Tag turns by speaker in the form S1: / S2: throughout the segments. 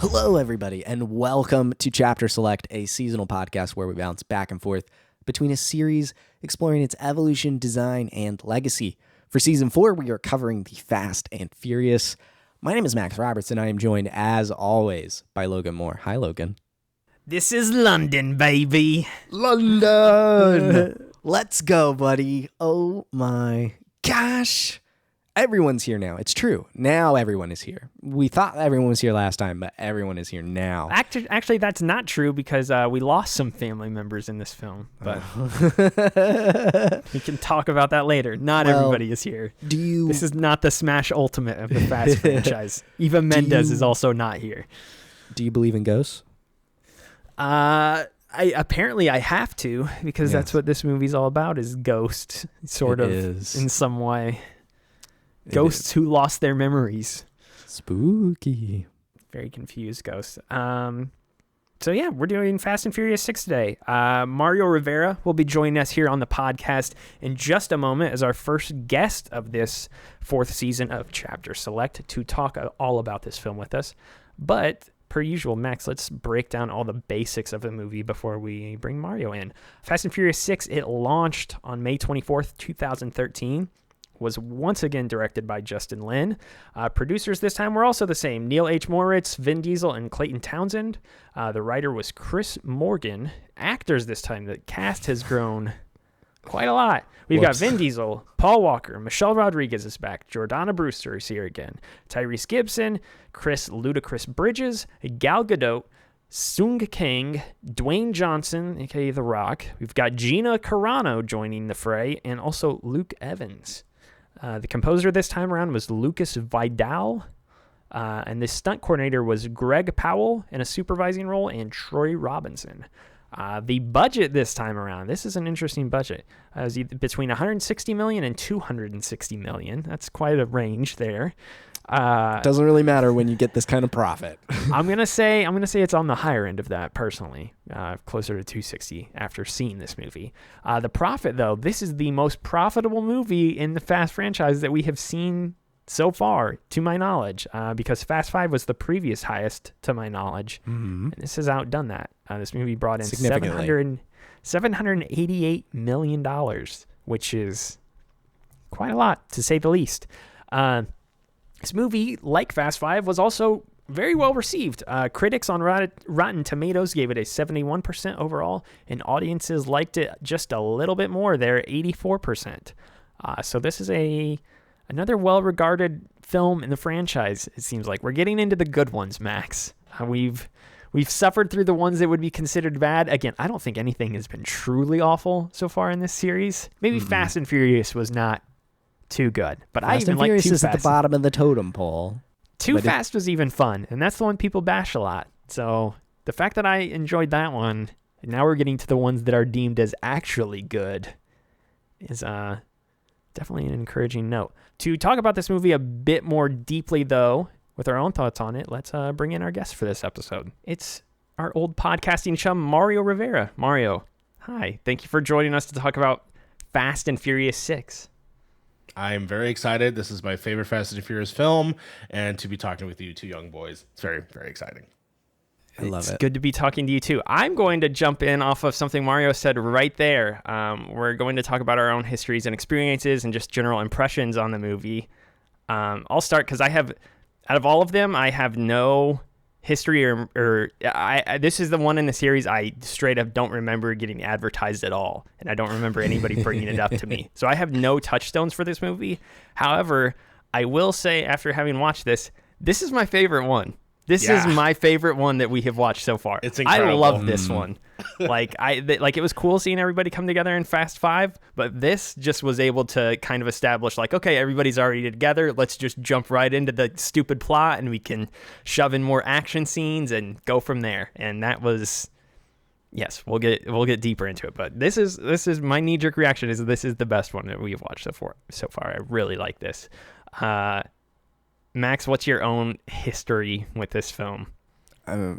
S1: Hello, everybody, and welcome to Chapter Select, a seasonal podcast where we bounce back and forth between a series exploring its evolution, design, and legacy. For Season 4, we are covering the Fast and Furious. My name is Max Roberts, and I am joined, as always, by Logan Moore. Hi, Logan.
S2: This is London, baby.
S1: London! Let's go, buddy. Oh my gosh. Everyone's here now. It's true. Now everyone is here. We thought everyone was here last time, but everyone is here now.
S2: Actually, that's not true because we lost some family members in this film. But we can talk about that later. Not everybody is here. This is not the Smash Ultimate of the Fast franchise. Eva Mendes is also not here.
S1: Do you believe in ghosts?
S2: Apparently I have to because that's what this movie's all about is ghosts, sort of, in some way. Ghosts who lost their memories.
S1: Spooky.
S2: Very confused ghosts. So yeah, we're doing Fast and Furious 6 today. Mario Rivera will be joining us here on the podcast in just a moment as our first guest of this fourth season of Chapter Select to talk all about this film with us. But per usual, Max, let's break down all the basics of the movie before we bring Mario in. Fast and Furious 6, it launched on May 24th, 2013. Was once again directed by Justin Lin. Producers this time were also the same. Neil H. Moritz, Vin Diesel, and Clayton Townsend. The writer was Chris Morgan. Actors this time, the cast has grown quite a lot. We've got Vin Diesel, Paul Walker, Michelle Rodriguez is back, Jordana Brewster is here again, Tyrese Gibson, Chris Ludacris Bridges, Gal Gadot, Sung Kang, Dwayne Johnson, aka The Rock. We've got Gina Carano joining the fray, and also Luke Evans. The composer this time around was Lucas Vidal, and the stunt coordinator was Greg Powell in a supervising role, and Troy Robinson. The budget this time around, this is an interesting budget, is between $160 million and $260 million. That's quite a range there.
S1: Doesn't really matter when you get this kind of profit.
S2: I'm gonna say it's on the higher end of that personally, closer to 260 after seeing this movie. The profit though, this is the most profitable movie in the Fast franchise that we have seen so far, to my knowledge, because Fast 5 was the previous highest to my knowledge, and this has outdone that. This movie brought in $788 million, which is quite a lot to say the least. This movie, like Fast 5, was also very well received. Critics on Rotten Tomatoes gave it a 71% overall, and audiences liked it just a little bit more. They're 84%. So this is another well-regarded film in the franchise, it seems like. We're getting into the good ones, Max. We've suffered through the ones that would be considered bad. Again, I don't think anything has been truly awful so far in this series. Maybe Fast and Furious was not too good, but
S1: Fast
S2: I even
S1: and
S2: like
S1: Furious
S2: Too
S1: is
S2: Fast.
S1: at the bottom of the totem pole.
S2: Too Fast was even fun, and that's the one people bash a lot. So the fact that I enjoyed that one, and now we're getting to the ones that are deemed as actually good, is definitely an encouraging note. To talk about this movie a bit more deeply, though, with our own thoughts on it, let's bring in our guest for this episode. It's our old podcasting chum, Mario Rivera. Mario, hi. Thank you for joining us to talk about Fast and Furious 6.
S3: I'm very excited. This is my favorite Fast and Furious film, and to be talking with you two young boys, it's very, very exciting.
S1: I love it.
S2: It's good to be talking to you too. I'm going to jump in off of something Mario said right there. We're going to talk about our own histories and experiences and just general impressions on the movie. I'll start because out of all of them, I have no history this is the one in the series I straight up don't remember getting advertised at all, and I don't remember anybody bringing it up to me. So I have no touchstones for this movie. However, I will say after having watched this is my favorite one. This is my favorite one that we have watched so far.
S3: It's incredible.
S2: I love this one. It was cool seeing everybody come together in Fast 5, but this just was able to kind of establish okay, everybody's already together. Let's just jump right into the stupid plot and we can shove in more action scenes and go from there. And that was, yes, we'll get deeper into it, but this is my knee-jerk reaction is this is the best one that we've watched so far. I really like this. Max, what's your own history with this film?
S1: I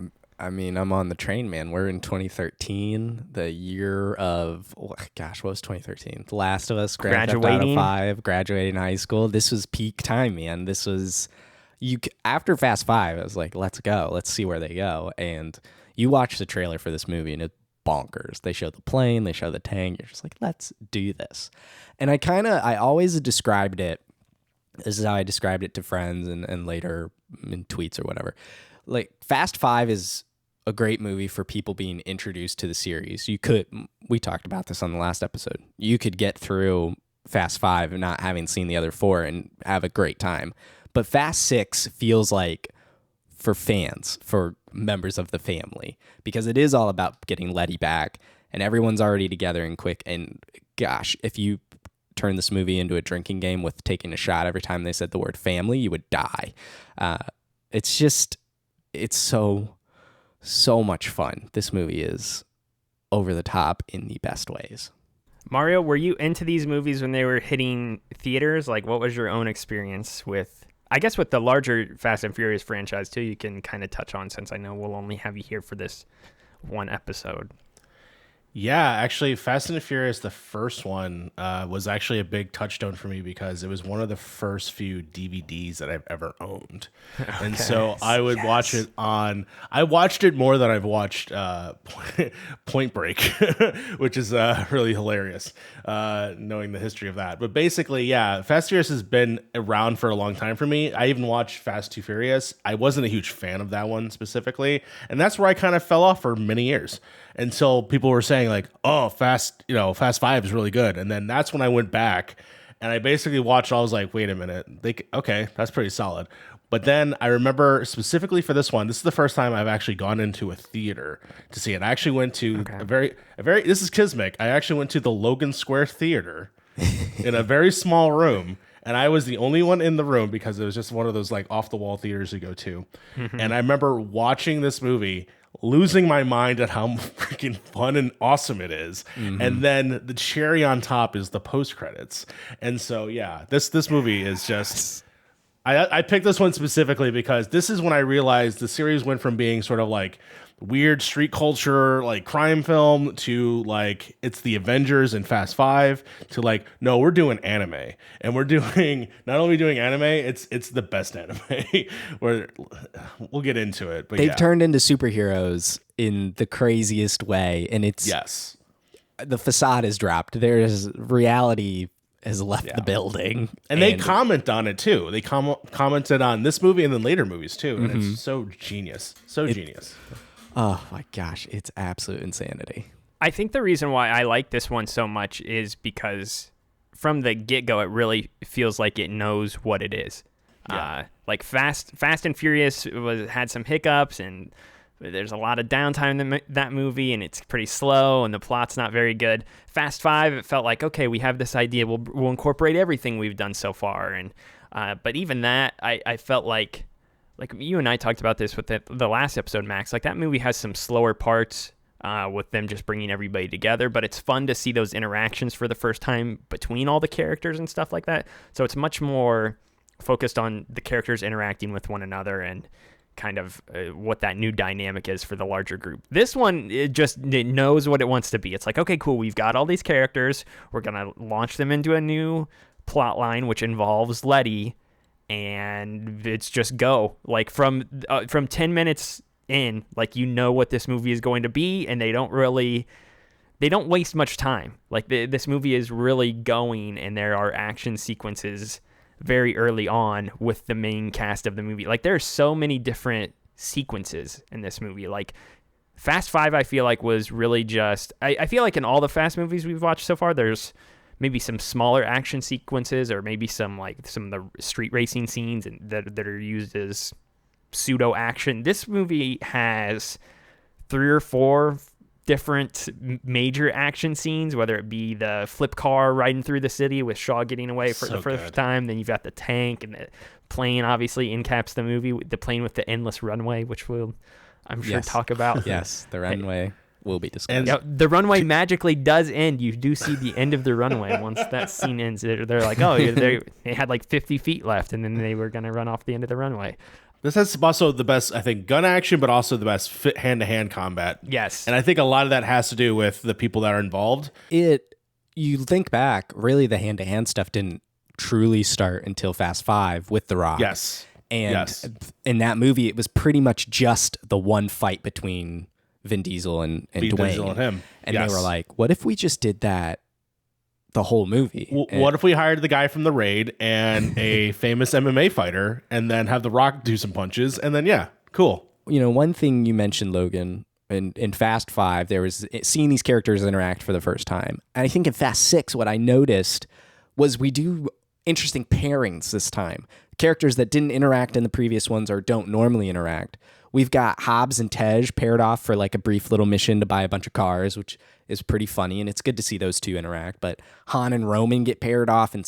S1: mean, I'm on the train, man. We're in 2013, the year of, what was 2013? The Last of Us, Grand Theft Auto 5, graduating high school. This was peak time, man. This was, after Fast Five, I was like, let's go. Let's see where they go. And you watch the trailer for this movie and it's bonkers. They show the plane, they show the tank. You're just like, let's do this. And I always described it. This is how I described it to friends and later in tweets or whatever. Like, Fast Five is a great movie for people being introduced to the series. We talked about this on the last episode. You could get through Fast Five and not having seen the other four and have a great time. But Fast Six feels like for fans, for members of the family, because it is all about getting Letty back and everyone's already together and quick. And gosh, if you turn this movie into a drinking game with taking a shot every time they said the word family, you would die. It's so much fun. This movie is over the top in the best ways.
S2: Mario, were you into these movies when they were hitting theaters? Like, what was your own experience with, I guess, with the larger Fast and Furious franchise too? You can kind of touch on, since I know we'll only have you here for this one episode.
S3: Yeah, actually, Fast and the Furious, the first one, was actually a big touchstone for me because it was one of the first few DVDs that I've ever owned. Okay. And so I would watch it I watched it more than I've watched Point Break, which is really hilarious, knowing the history of that. But basically, yeah, Fast and Furious has been around for a long time for me. I even watched Fast 2 Furious. I wasn't a huge fan of that one specifically, and that's where I kind of fell off for many years. Until people were saying like, oh, Fast 5 is really good. And then that's when I went back and I basically watched, I was like, wait a minute. Okay, that's pretty solid. But then I remember specifically for this one, this is the first time I've actually gone into a theater to see it. I actually went to a very, this is Kismic. I actually went to the Logan Square Theater in a very small room. And I was the only one in the room because it was just one of those like off the wall theaters you go to. Mm-hmm. And I remember watching this movie, losing my mind at how freaking fun and awesome it is. Mm-hmm. And then the cherry on top is the post credits. And so, yeah, this movie is just, I picked this one specifically because this is when I realized the series went from being sort of like weird street culture, like crime film, to like it's the Avengers and Fast Five, to like, no, we're doing anime, and we're doing not only doing anime, it's the best anime. Where we'll get into it, but
S1: they've turned into superheroes in the craziest way, and it's the facade is dropped. There's reality has left the building,
S3: and they comment on it too. They commented on this movie and then later movies too, and it's so genius, genius.
S1: Oh my gosh, it's absolute insanity.
S2: I think the reason why I like this one so much is because from the get-go, it really feels like it knows what it is. Yeah. Like Fast and Furious had some hiccups, and there's a lot of downtime in that movie, and it's pretty slow, and the plot's not very good. Fast 5, it felt like, okay, we have this idea, we'll incorporate everything we've done so far, and but even that, I felt like you and I talked about this with the last episode, Max. Like, that movie has some slower parts with them just bringing everybody together, but it's fun to see those interactions for the first time between all the characters and stuff like that. So it's much more focused on the characters interacting with one another and kind of what that new dynamic is for the larger group. This one, it knows what it wants to be. It's like, okay, cool, we've got all these characters. We're going to launch them into a new plot line, which involves Letty, and it's just go. Like, from 10 minutes in, like, you know what this movie is going to be, and they don't waste much time. Like, this movie is really going, and there are action sequences very early on with the main cast of the movie. Like, there are so many different sequences in this movie. Like, Fast 5, I feel like, was really just... I feel like in all the Fast movies we've watched so far, there's maybe some smaller action sequences, or maybe some of the street racing scenes and that are used as pseudo action. This movie has 3 or 4 different major action scenes, whether it be the flip car riding through the city with Shaw getting away for the first time. Then you've got the tank, and the plane obviously encaps the movie, the plane with the endless runway, which we'll, I'm sure, talk about.
S1: Yes, the runway will be discussed.
S2: The runway magically does end. You do see the end of the runway once that scene ends. They're like, oh, they had like 50 feet left, and then they were going to run off the end of the runway.
S3: This has also the best, I think, gun action, but also the best hand-to-hand combat.
S2: Yes.
S3: And I think a lot of that has to do with the people that are involved.
S1: You think back, really the hand-to-hand stuff didn't truly start until Fast 5 with The Rock.
S3: Yes.
S1: And in that movie, it was pretty much just the one fight between Vin Diesel and Dwayne.
S3: Diesel and him.
S1: And they were like, what if we just did that the whole movie?
S3: What if we hired the guy from The Raid and a famous MMA fighter and then have The Rock do some punches and then, yeah, cool.
S1: You know, one thing you mentioned, Logan, in Fast 5, there was seeing these characters interact for the first time. And I think in Fast 6, what I noticed was we do interesting pairings this time. Characters that didn't interact in the previous ones or don't normally interact. We've got Hobbs and Tej paired off for like a brief little mission to buy a bunch of cars, which is pretty funny, and it's good to see those two interact. But Han and Roman get paired off, and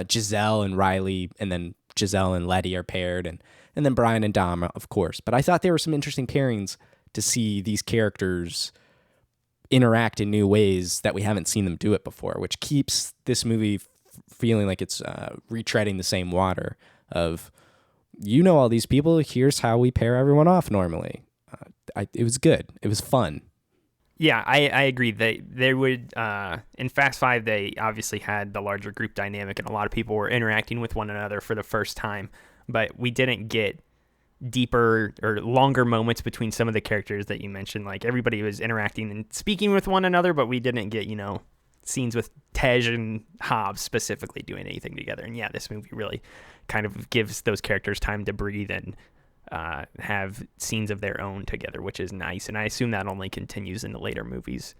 S1: Gisele and Riley, and then Gisele and Letty are paired, and then Brian and Dom, of course. But I thought there were some interesting pairings to see these characters interact in new ways that we haven't seen them do it before, which keeps this movie feeling like it's retreading the same water of, you know, all these people, here's how we pair everyone off normally. It was good. It was fun.
S2: Yeah, I agree. They would, in Fast 5, they obviously had the larger group dynamic and a lot of people were interacting with one another for the first time, but we didn't get deeper or longer moments between some of the characters that you mentioned. Like, everybody was interacting and speaking with one another, but we didn't get, scenes with Tej and Hobbs specifically doing anything together. And yeah, this movie really kind of gives those characters time to breathe and have scenes of their own together, which is nice. And I assume that only continues in the later movies.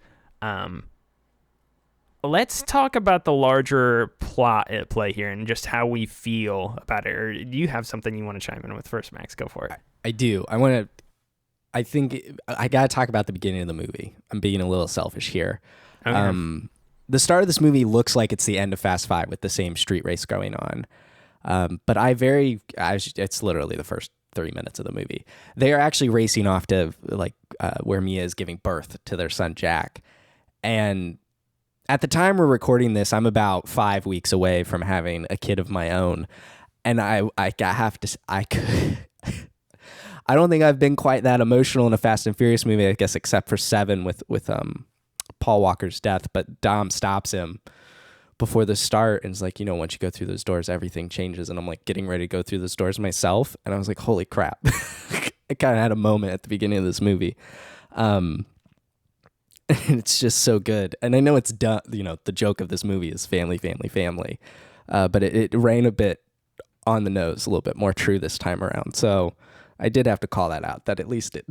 S2: Let's talk about the larger plot at play here and just how we feel about it. Or do you have something you want to chime in with first, Max? Go for it.
S1: I do. I think I got to talk about the beginning of the movie. I'm being a little selfish here. Okay. The start of this movie looks like it's the end of Fast 5 with the same street race going on. But it's literally the first 30 minutes of the movie. They are actually racing off to where Mia is giving birth to their son, Jack. And at the time we're recording this, I'm about 5 weeks away from having a kid of my own. And I don't think I've been quite that emotional in a Fast and Furious movie, I guess, except for 7 with Paul Walker's death, but Dom stops him before the start and is like, once you go through those doors, everything changes. And I'm like getting ready to go through those doors myself. And I was like, holy crap. I kind of had a moment at the beginning of this movie. And it's just so good. And I know it's done, the joke of this movie is family, family, family. But it ran a bit on the nose, a little bit more true this time around. So I did have to call that out, that at least it...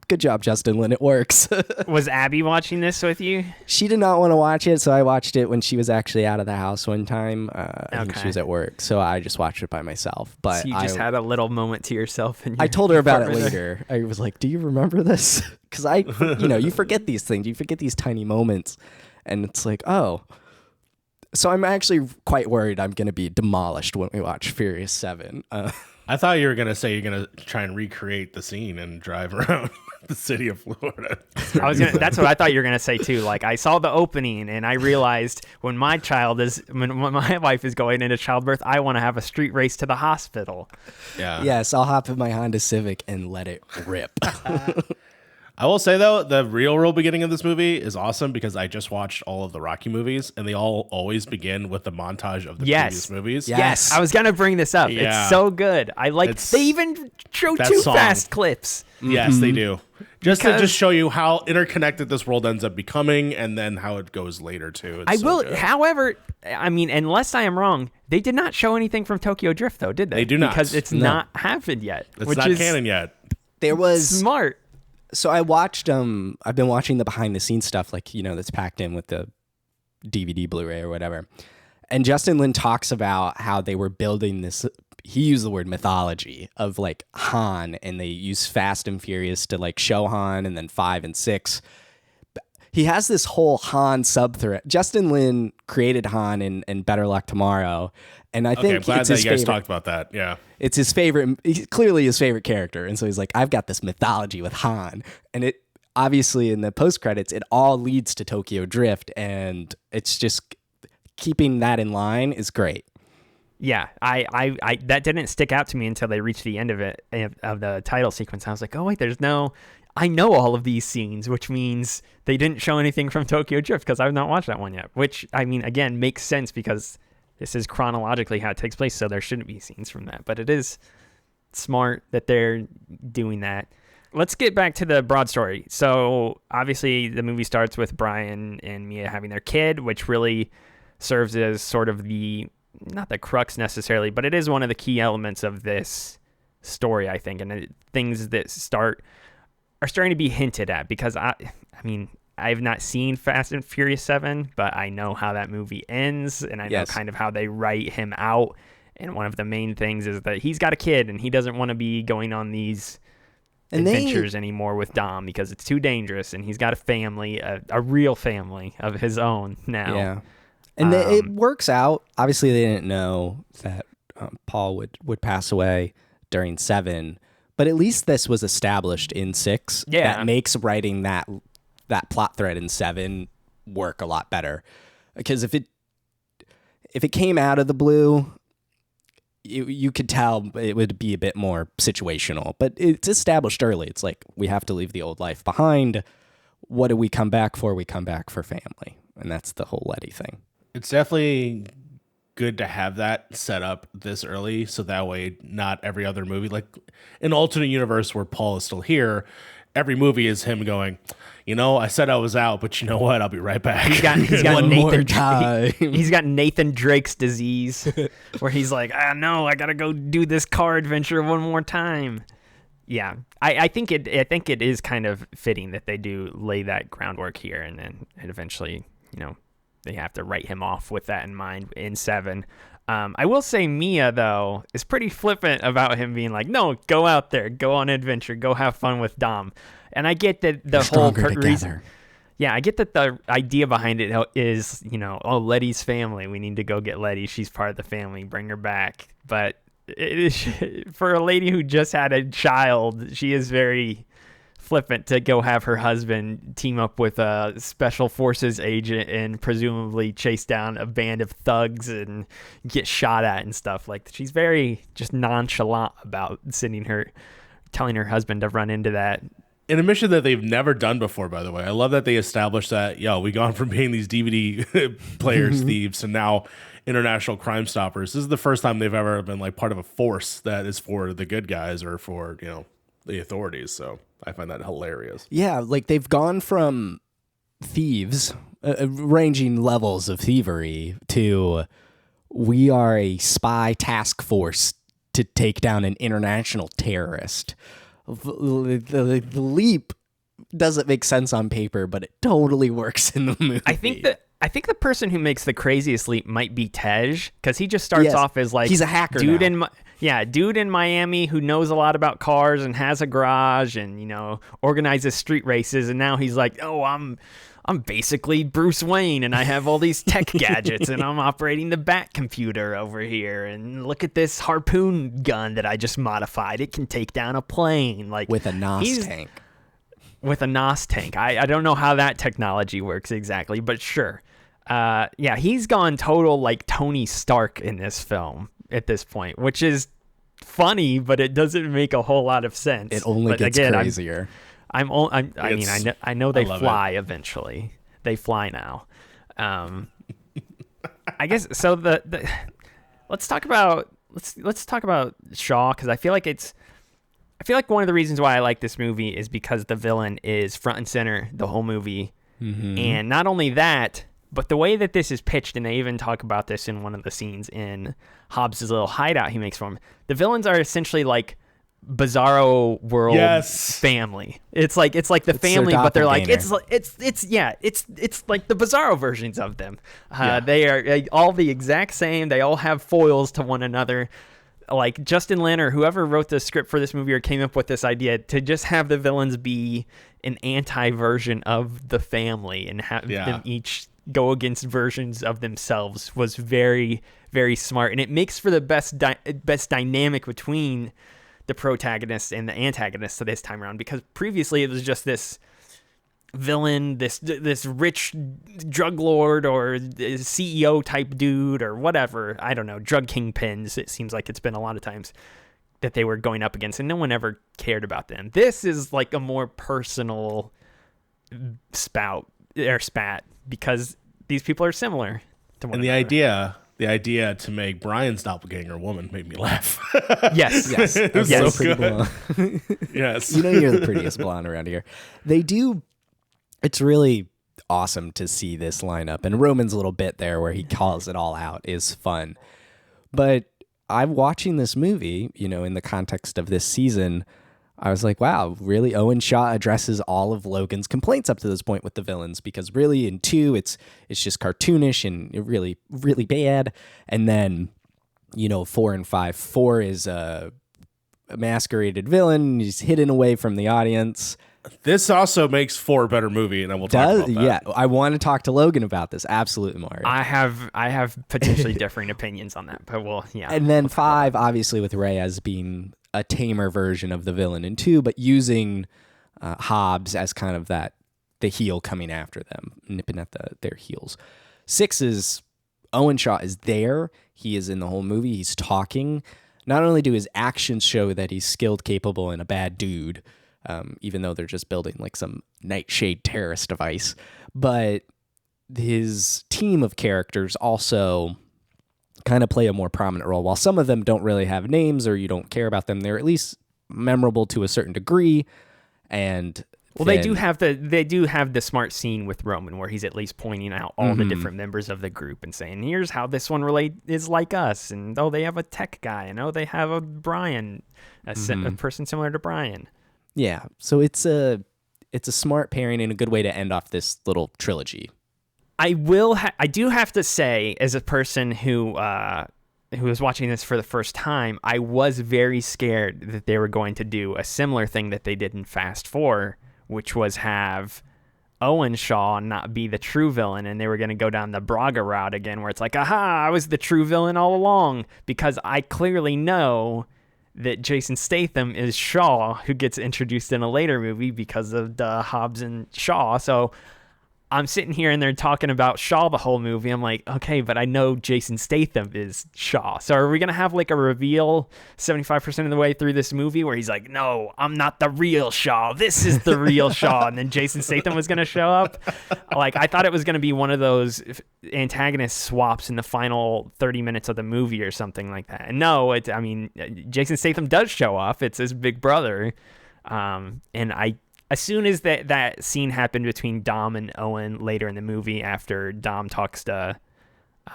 S1: Good job, Justin Lin. It works.
S2: Was Abby watching this with you?
S1: She did not want to watch it, so I watched it when she was actually out of the house one time. I think she was at work, so I just watched it by myself. But
S2: so you just had a little moment to yourself.
S1: I told her about it later. I was like, "Do you remember this?" Because you forget these things. You forget these tiny moments, and it's like, oh. So I'm actually quite worried I'm going to be demolished when we watch Furious 7.
S3: I thought you were going to say you're going to try and recreate the scene and drive around the city of Florida.
S2: That's what I thought you were going to say too. Like, I saw the opening and I realized when my wife is going into childbirth, I want to have a street race to the hospital.
S3: Yeah.
S1: Yes, I'll hop in my Honda Civic and let it rip.
S3: I will say, though, the real beginning of this movie is awesome because I just watched all of the Rocky movies, and they all always begin with the montage of the previous movies.
S2: Yes. I was going to bring this up. Yeah. It's so good. They even show two fast clips.
S3: Yes, they do. To show you how interconnected this world ends up becoming and then how it goes later, too.
S2: However, unless I am wrong, they did not show anything from Tokyo Drift, though, did they?
S3: They do not.
S2: Because it's not happened yet.
S3: It's not canon yet.
S1: There was...
S2: Smart.
S1: So I watched, I've been watching the behind the scenes stuff, that's packed in with the DVD, Blu-ray or whatever. And Justin Lin talks about how they were building this, he used the word mythology of Han, and they use Fast and Furious to show Han, and then 5 and 6. He has this whole Han sub-thread. Justin Lin created Han in Better Luck Tomorrow. And I think
S3: I'm glad that you guys talked about that. Yeah.
S1: It's his favorite, clearly his favorite character. And so he's like, I've got this mythology with Han. And it obviously in the post credits, it all leads to Tokyo Drift. And it's just keeping that in line is great.
S2: Yeah, I that didn't stick out to me until they reached the end of it, of the title sequence. I was like, oh wait, I know all of these scenes, which means they didn't show anything from Tokyo Drift because I've not watched that one yet. Which, again, makes sense because this is chronologically how it takes place, so there shouldn't be scenes from that. But it is smart that they're doing that. Let's get back to the broad story. So obviously the movie starts with Brian and Mia having their kid, which really serves as sort of not the crux necessarily, but it is one of the key elements of this story, I think. And things that are starting to be hinted at, because I mean, I've not seen Fast and Furious 7, but I know how that movie ends, and I know kind of how they write him out. And one of the main things is that he's got a kid, and he doesn't want to be going on these adventures anymore with Dom because it's too dangerous, and he's got a family, a real family of his own now.
S1: Yeah, and it works out. Obviously, they didn't know that Paul would pass away during 7, but at least this was established in 6.
S2: Yeah,
S1: that makes writing that plot thread in 7 work a lot better. Because if it came out of the blue, you could tell it would be a bit more situational, but it's established early. It's like, we have to leave the old life behind. What do we come back for? We come back for family. And that's the whole Letty thing.
S3: It's definitely good to have that set up this early, so that way not every other movie, like an alternate universe where Paul is still here, every movie is him going, I said I was out, but you know what? I'll be right back.
S2: He's got
S1: One more time.
S2: He's got Nathan Drake's disease, where he's like, no, I gotta go do this car adventure one more time. Yeah, I think it is kind of fitting that they do lay that groundwork here, and then eventually, they have to write him off with that in mind in 7. I will say Mia, though, is pretty flippant about him being like, no, go out there, go on adventure, go have fun with Dom. And I get that the whole reason. Yeah, I get that the idea behind it is, Letty's family. We need to go get Letty. She's part of the family. Bring her back. But for a lady who just had a child, she is very flippant to go have her husband team up with a special forces agent and presumably chase down a band of thugs and get shot at and stuff. Like, she's very just nonchalant about telling her husband to run into that.
S3: In a mission that they've never done before, by the way. I love that they established that, we gone from being these DVD players, thieves, to now international crime stoppers. This is the first time they've ever been like part of a force that is for the good guys or for, the authorities. So I find that hilarious.
S1: Yeah, like they've gone from thieves, ranging levels of thievery, to we are a spy task force to take down an international terrorist. The leap doesn't make sense on paper, but it totally works in the movie.
S2: I think the person who makes the craziest leap might be Tej, because he just starts off as like,
S1: he's a hacker
S2: dude
S1: now.
S2: Dude in Miami who knows a lot about cars and has a garage and organizes street races, and now he's like, I'm basically Bruce Wayne, and I have all these tech gadgets, and I'm operating the Bat computer over here, and look at this harpoon gun that I just modified. It can take down a plane, like
S1: with a NOS tank.
S2: With a NOS tank. I don't know how that technology works exactly, but sure. He's gone total like Tony Stark in this film at this point, which is funny, but it doesn't make a whole lot of sense.
S1: It only gets crazier.
S2: I know they fly eventually. They fly now. I guess so. Let's talk about Shaw, because I feel like one of the reasons why I like this movie is because the villain is front and center the whole movie, and not only that, but the way that this is pitched, and they even talk about this in one of the scenes in Hobbs' little hideout he makes for him. The villains are essentially like Bizarro World family. It's like the family, but they're like it's like the Bizarro versions of them. They are all the exact same. They all have foils to one another. Like Justin Lin or whoever wrote the script for this movie or came up with this idea to just have the villains be an anti-version of the family and have them each go against versions of themselves was very, very smart, and it makes for the best dynamic between the protagonist and the antagonist this time around, because previously it was just this villain, this rich drug lord or CEO type dude or whatever, I don't know, drug kingpins. It seems like it's been a lot of times that they were going up against, and no one ever cared about them. This is like a more personal spat, because these people are similar to one another.
S3: And the idea the idea to make Brian's doppelganger a woman made me laugh.
S2: Yes.
S3: It was
S1: Yes.
S3: so good. Yes.
S1: You know you're the prettiest blonde around here. They do. It's really awesome to see this lineup. And Roman's little bit there where he calls it all out is fun. But I'm watching this movie, in the context of this season, I was like, wow, really? Owen Shaw addresses all of Logan's complaints up to this point with the villains, because really in 2, it's just cartoonish and really, really bad. And then, 4 and 5, 4 is a masqueraded villain. He's hidden away from the audience.
S3: This also makes 4 a better movie, and I will talk about that.
S1: Yeah, I want to talk to Logan about this. Absolutely, Mario.
S2: I have potentially differing opinions on that, but yeah.
S1: And then 5, obviously, with Reyes being a tamer version of the villain in 2, but using Hobbs as kind of the heel coming after them, nipping at their heels. 6 is Owen Shaw is there. He is in the whole movie. He's talking. Not only do his actions show that he's skilled, capable, and a bad dude, even though they're just building like some nightshade terrorist device, but his team of characters also kind of play a more prominent role. While some of them don't really have names or you don't care about them, they're at least memorable to a certain degree. And
S2: they do have the smart scene with Roman where he's at least pointing out all the different members of the group and saying, here's how this one is like us. And they have a tech guy, and they have a Brian, a person similar to Brian.
S1: Yeah. So it's a smart pairing and a good way to end off this little trilogy.
S2: I do have to say, as a person who was watching this for the first time, I was very scared that they were going to do a similar thing that they did in Fast 4, which was have Owen Shaw not be the true villain, and they were going to go down the Barga route again, where it's like, aha, I was the true villain all along, because I clearly know that Jason Statham is Shaw, who gets introduced in a later movie because of the Hobbs and Shaw. So I'm sitting here and they're talking about Shaw the whole movie. I'm like, okay, but I know Jason Statham is Shaw. So are we going to have like a reveal 75% of the way through this movie where he's like, no, I'm not the real Shaw. This is the real Shaw. And then Jason Statham was going to show up. Like, I thought it was going to be one of those antagonist swaps in the final 30 minutes of the movie or something like that. And no, Jason Statham does show up. It's his big brother. As soon as that scene happened between Dom and Owen later in the movie, after Dom talks to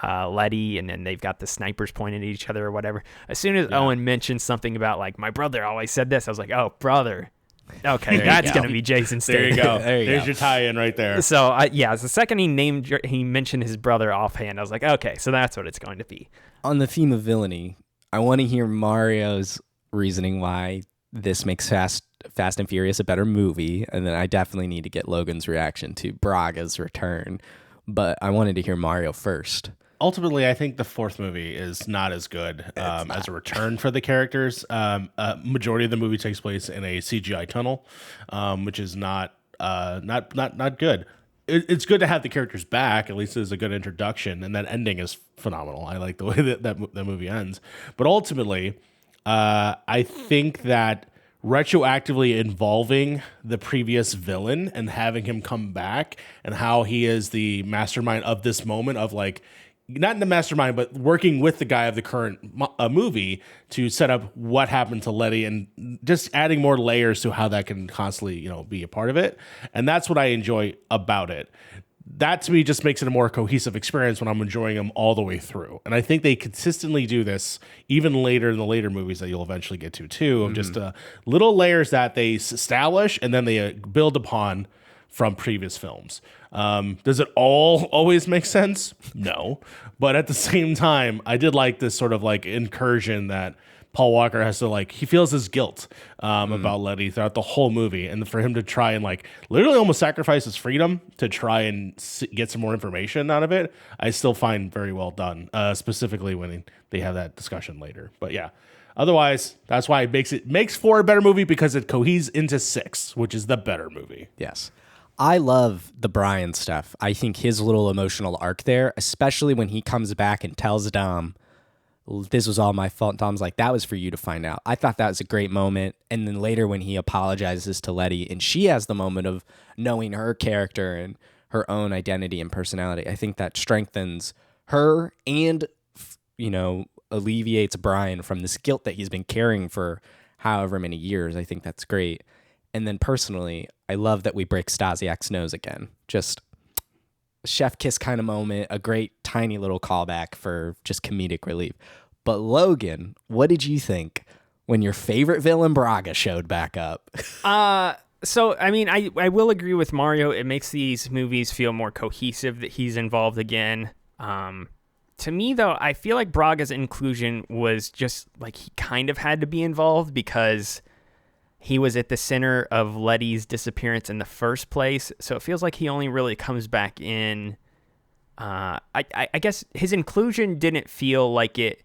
S2: Letty, and then they've got the snipers pointed at each other or whatever. As soon as Owen mentioned something about like, my brother always said this, I was like, oh, brother. Okay, that's going to be Jason Statham.
S3: There you go. There's your tie-in right there.
S2: So, the second he mentioned his brother offhand, I was like, okay, so that's what it's going to be.
S1: On the theme of villainy, I want to hear Mario's reasoning why this makes Fast and Furious a better movie, and then I definitely need to get Logan's reaction to Braga's return. But I wanted to hear Mario first.
S3: Ultimately, I think the 4th movie is not as good as a return for the characters. Majority of the movie takes place in a CGI tunnel, which is not good. It's good to have the characters back. At least it's a good introduction, and that ending is phenomenal. I like the way that movie ends. But ultimately, I think that retroactively involving the previous villain and having him come back, and how he is the mastermind of this moment of like, not in the mastermind, but working with the guy of the current movie to set up what happened to Letty, and just adding more layers to how that can constantly, be a part of it. And that's what I enjoy about it. That to me just makes it a more cohesive experience when I'm enjoying them all the way through. And I think they consistently do this even later in the later movies that you'll eventually get to too, of just little layers that they establish and then they build upon from previous films. Does it all always make sense? No. But at the same time, I did like this sort of like incursion that Paul Walker has to he feels his guilt about Letty throughout the whole movie. And for him to try and literally almost sacrifice his freedom to try and get some more information out of it, I still find very well done, specifically when they have that discussion later. But yeah, otherwise, that's why it makes 4 a better movie, because it coheses into 6, which is the better movie.
S1: Yes. I love the Brian stuff. I think his little emotional arc there, especially when he comes back and tells Dom, this was all my fault. Dom's like, that was for you to find out. I thought that was a great moment. And then later when he apologizes to Letty and she has the moment of knowing her character and her own identity and personality, I think that strengthens her and alleviates Brian from this guilt that he's been carrying for however many years. I think that's great. And then personally, I love that we break Stasiak's nose again. Just a chef kiss kind of moment, a great tiny little callback for just comedic relief. But Logan, what did you think when your favorite villain Braga showed back up?
S2: So, I mean, I will agree with Mario. It makes these movies feel more cohesive that he's involved again. To me, though, I feel like Braga's inclusion was just like he kind of had to be involved because he was at the center of Letty's disappearance in the first place. So it feels like he only really comes back in. I guess his inclusion didn't feel like it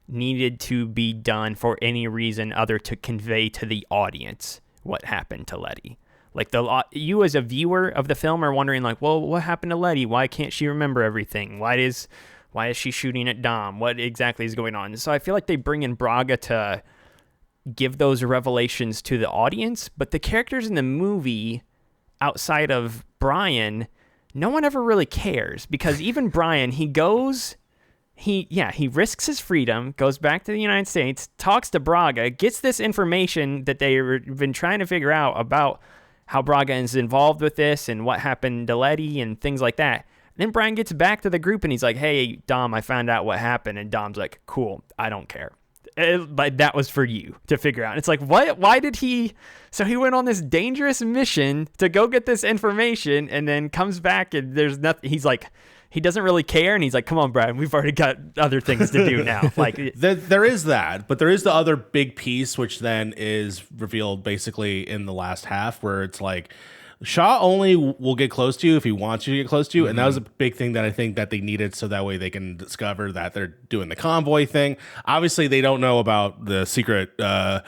S2: needed to be done for any reason other to convey to the audience what happened to Letty. Like you as a viewer of the film are wondering like, well, what happened to Letty? Why can't she remember everything? Why is she shooting at Dom? What exactly is going on? So I feel like they bring in Braga to give those revelations to the audience, but the characters in the movie outside of Brian, no one ever really cares because even Brian, he risks his freedom, goes back to the United States, talks to Braga, gets this information that they've been trying to figure out about how Braga is involved with this and what happened to Letty and things like that. And then Brian gets back to the group and he's like, hey, Dom, I found out what happened. And Dom's like, cool, I don't care. Like that was for you to figure out. And it's like, what? Why did he? So he went on this dangerous mission to go get this information and then comes back and there's nothing. He's like, he doesn't really care. And he's like, come on, Brian, we've already got other things to do now. Like
S3: there is that, but there is the other big piece, which then is revealed basically in the last half where it's like, Shaw only will get close to you if he wants you to get close to you. And that was a big thing that I think that they needed so that way they can discover that they're doing the convoy thing. Obviously, they don't know about the secret werewolf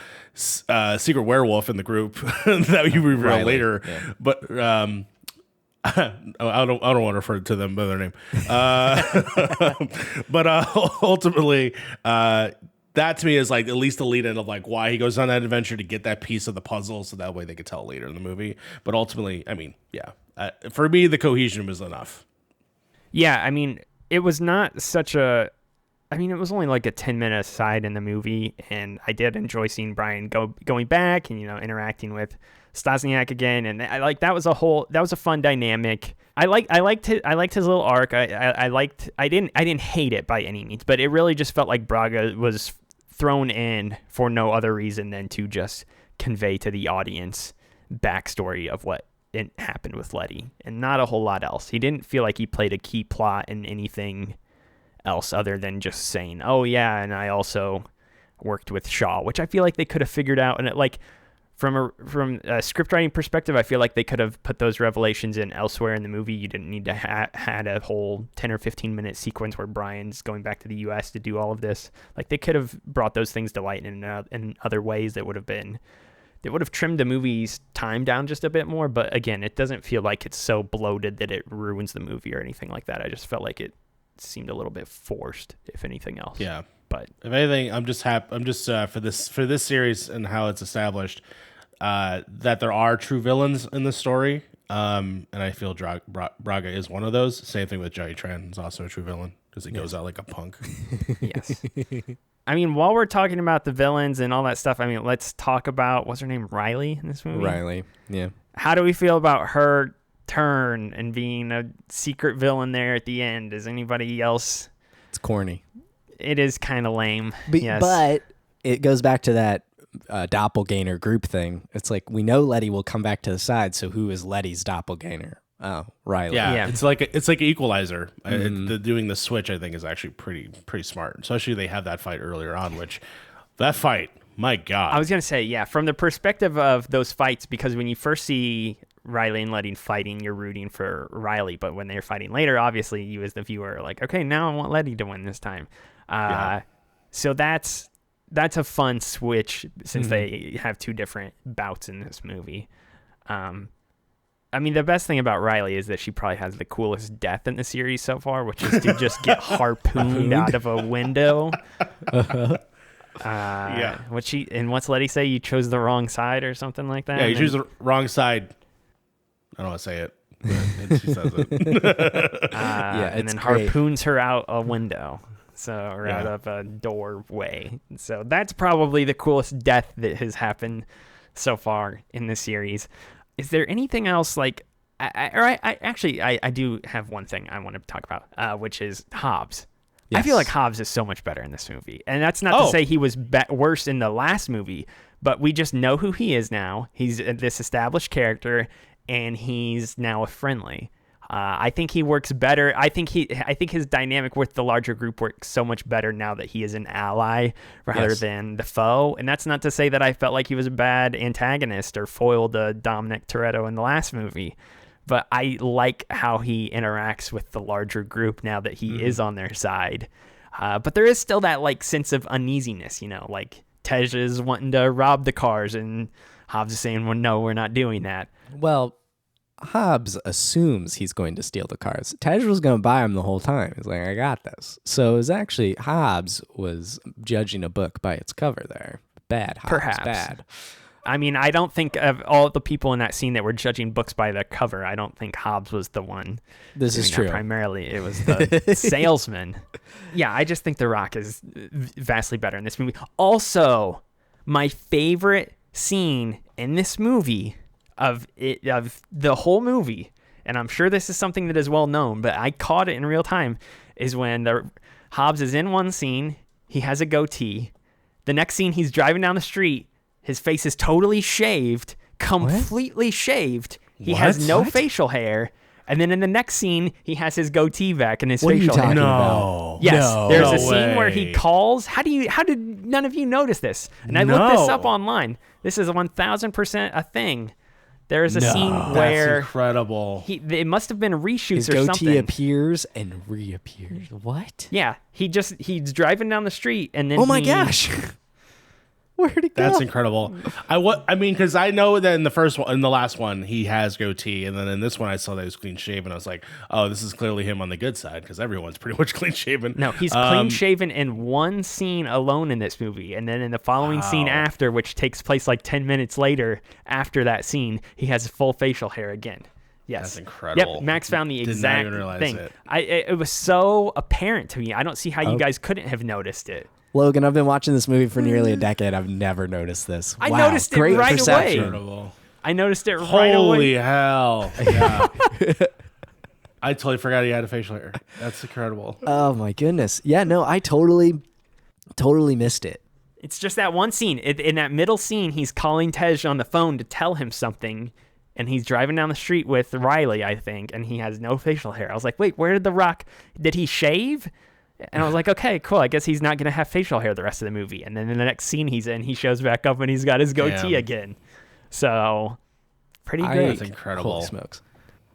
S3: in the group that you reveal later. Yeah. But I don't want to refer to them by their name. But ultimately, that to me is like at least the lead in of like why he goes on that adventure to get that piece of the puzzle so that way they could tell later in the movie. But ultimately, I mean, yeah, for me, the cohesion was enough.
S2: Yeah, I mean, it was not such a... I mean, it was only like a 10-minute aside in the movie, and I did enjoy seeing Brian going back and, interacting with Stasiak again, and I like that was a fun dynamic. I liked his little arc. I didn't hate it by any means, but it really just felt like Braga was thrown in for no other reason than to just convey to the audience backstory of what it happened with Letty, and not a whole lot else. He didn't feel like he played a key plot in anything else other than just saying, oh yeah, and I also worked with Shaw, which I feel like they could have figured out. And from a script writing perspective, I feel like they could have put those revelations in elsewhere in the movie. You didn't need to had a whole 10 or 15 minute sequence where Brian's going back to the U.S. to do all of this. Like they could have brought those things to light in other ways that would have trimmed the movie's time down just a bit more. But again, it doesn't feel like it's so bloated that it ruins the movie or anything like that. I just felt like it seemed a little bit forced, if anything else.
S3: Yeah.
S2: But
S3: if anything, I'm just happy. I'm just for this series and how it's established that there are true villains in the story. And I feel Braga is one of those. Same thing with Johnny Tran. He's also a true villain because he goes out like a punk.
S2: Yes. I mean, while we're talking about the villains and all that stuff, I mean, let's talk about, what's her name, Riley in this movie?
S1: Riley, yeah.
S2: How do we feel about her turn and being a secret villain there at the end? Is anybody else?
S1: It's corny.
S2: It is kind of lame.
S1: Yes. But it goes back to that doppelganger group thing. It's like we know Letty will come back to the side, so who is Letty's doppelganger? Oh, Riley.
S3: Yeah. It's like an equalizer. Doing the switch, I think, is actually pretty smart. Especially they have that fight earlier on, which that fight, my God.
S2: I was gonna say, yeah, from the perspective of those fights, because when you first see Riley and Letty fighting, you're rooting for Riley, but when they're fighting later, obviously you as the viewer are like, okay, now I want Letty to win this time. So that's a fun switch since they have two different bouts in this movie. I mean, the best thing about Riley is that she probably has the coolest death in the series so far, which is to just get harpooned out of a window. What's Letty say? You chose the wrong side or something like that?
S3: Yeah, you choose the wrong side. I don't want to say it, but she says it.
S2: And then harpoons her out a window. or out of a doorway. So that's probably the coolest death that has happened so far in the series. Is there anything else like? I do have one thing I want to talk about, which is Hobbs. Yes. I feel like Hobbs is so much better in this movie, and that's not to say he was worse in the last movie, but we just know who he is now. He's this established character, and he's now a friendly. I think he works better. I think his dynamic with the larger group works so much better now that he is an ally rather than the foe. And that's not to say that I felt like he was a bad antagonist or foiled Dominic Toretto in the last movie. But I like how he interacts with the larger group now that he is on their side. But there is still that like sense of uneasiness, like Tej is wanting to rob the cars and Hobbs is saying, well, no, we're not doing that.
S1: Well, Hobbs assumes he's going to steal the cars. Tej was going to buy him the whole time. He's like, I got this. So it was actually Hobbs was judging a book by its cover there. Bad, Hobbs,
S2: perhaps.
S1: Bad.
S2: I mean, I don't think of all the people in that scene that were judging books by the cover, I don't think Hobbs was the one.
S1: This is true.
S2: Primarily, it was the salesman. Yeah, I just think The Rock is vastly better in this movie. Also, my favorite scene in this movie of the whole movie, and I'm sure this is something that is well known, but I caught it in real time, is when Hobbs is in one scene, he has a goatee. The next scene, he's driving down the street, his face is totally shaved, completely shaved. He has no facial hair. And then in the next scene, he has his goatee back and his facial hair.
S1: No.
S2: Yes,
S1: no.
S2: there's
S3: No
S2: a scene
S3: way.
S2: where he calls. How did none of you notice this? And I looked this up online. This is 1,000% a thing. There is a scene where
S3: that's incredible.
S2: It must have been reshoots
S1: His
S2: or
S1: goatee
S2: something.
S1: appears and reappears. What?
S2: Yeah, he's driving down the street and then
S1: Oh my gosh. Where'd it go?
S3: That's incredible. Because I know that in the last one, he has goatee, and then in this one, I saw that he was clean shaven. I was like, oh, this is clearly him on the good side because everyone's pretty much clean shaven.
S2: No, he's clean shaven in one scene alone in this movie, and then in the following scene after, which takes place like 10 minutes later after that scene, he has full facial hair again. Yes,
S3: that's incredible.
S2: Yep, Max found the exact
S3: even realize
S2: thing.
S3: it.
S2: It was so apparent to me. I don't see how you guys couldn't have noticed it.
S1: Logan, I've been watching this movie for nearly a decade. I've never noticed this.
S2: I
S1: Wow,
S2: noticed it
S1: great
S2: right
S1: perception.
S2: away.
S3: Incredible.
S2: I noticed it right away.
S3: Holy hell. Yeah. I totally forgot he had a facial hair. That's incredible.
S1: Oh my goodness. Yeah, no, I totally missed it.
S2: It's just that one scene. In that middle scene, he's calling Tej on the phone to tell him something, and he's driving down the street with Riley, I think, and he has no facial hair. I was like, wait, where did The Rock... Did he shave? And I was like, okay, cool. I guess he's not going to have facial hair the rest of the movie. And then in the next scene he's in, he shows back up and he's got his goatee again. So, pretty great.
S3: That's incredible.
S1: Holy smokes.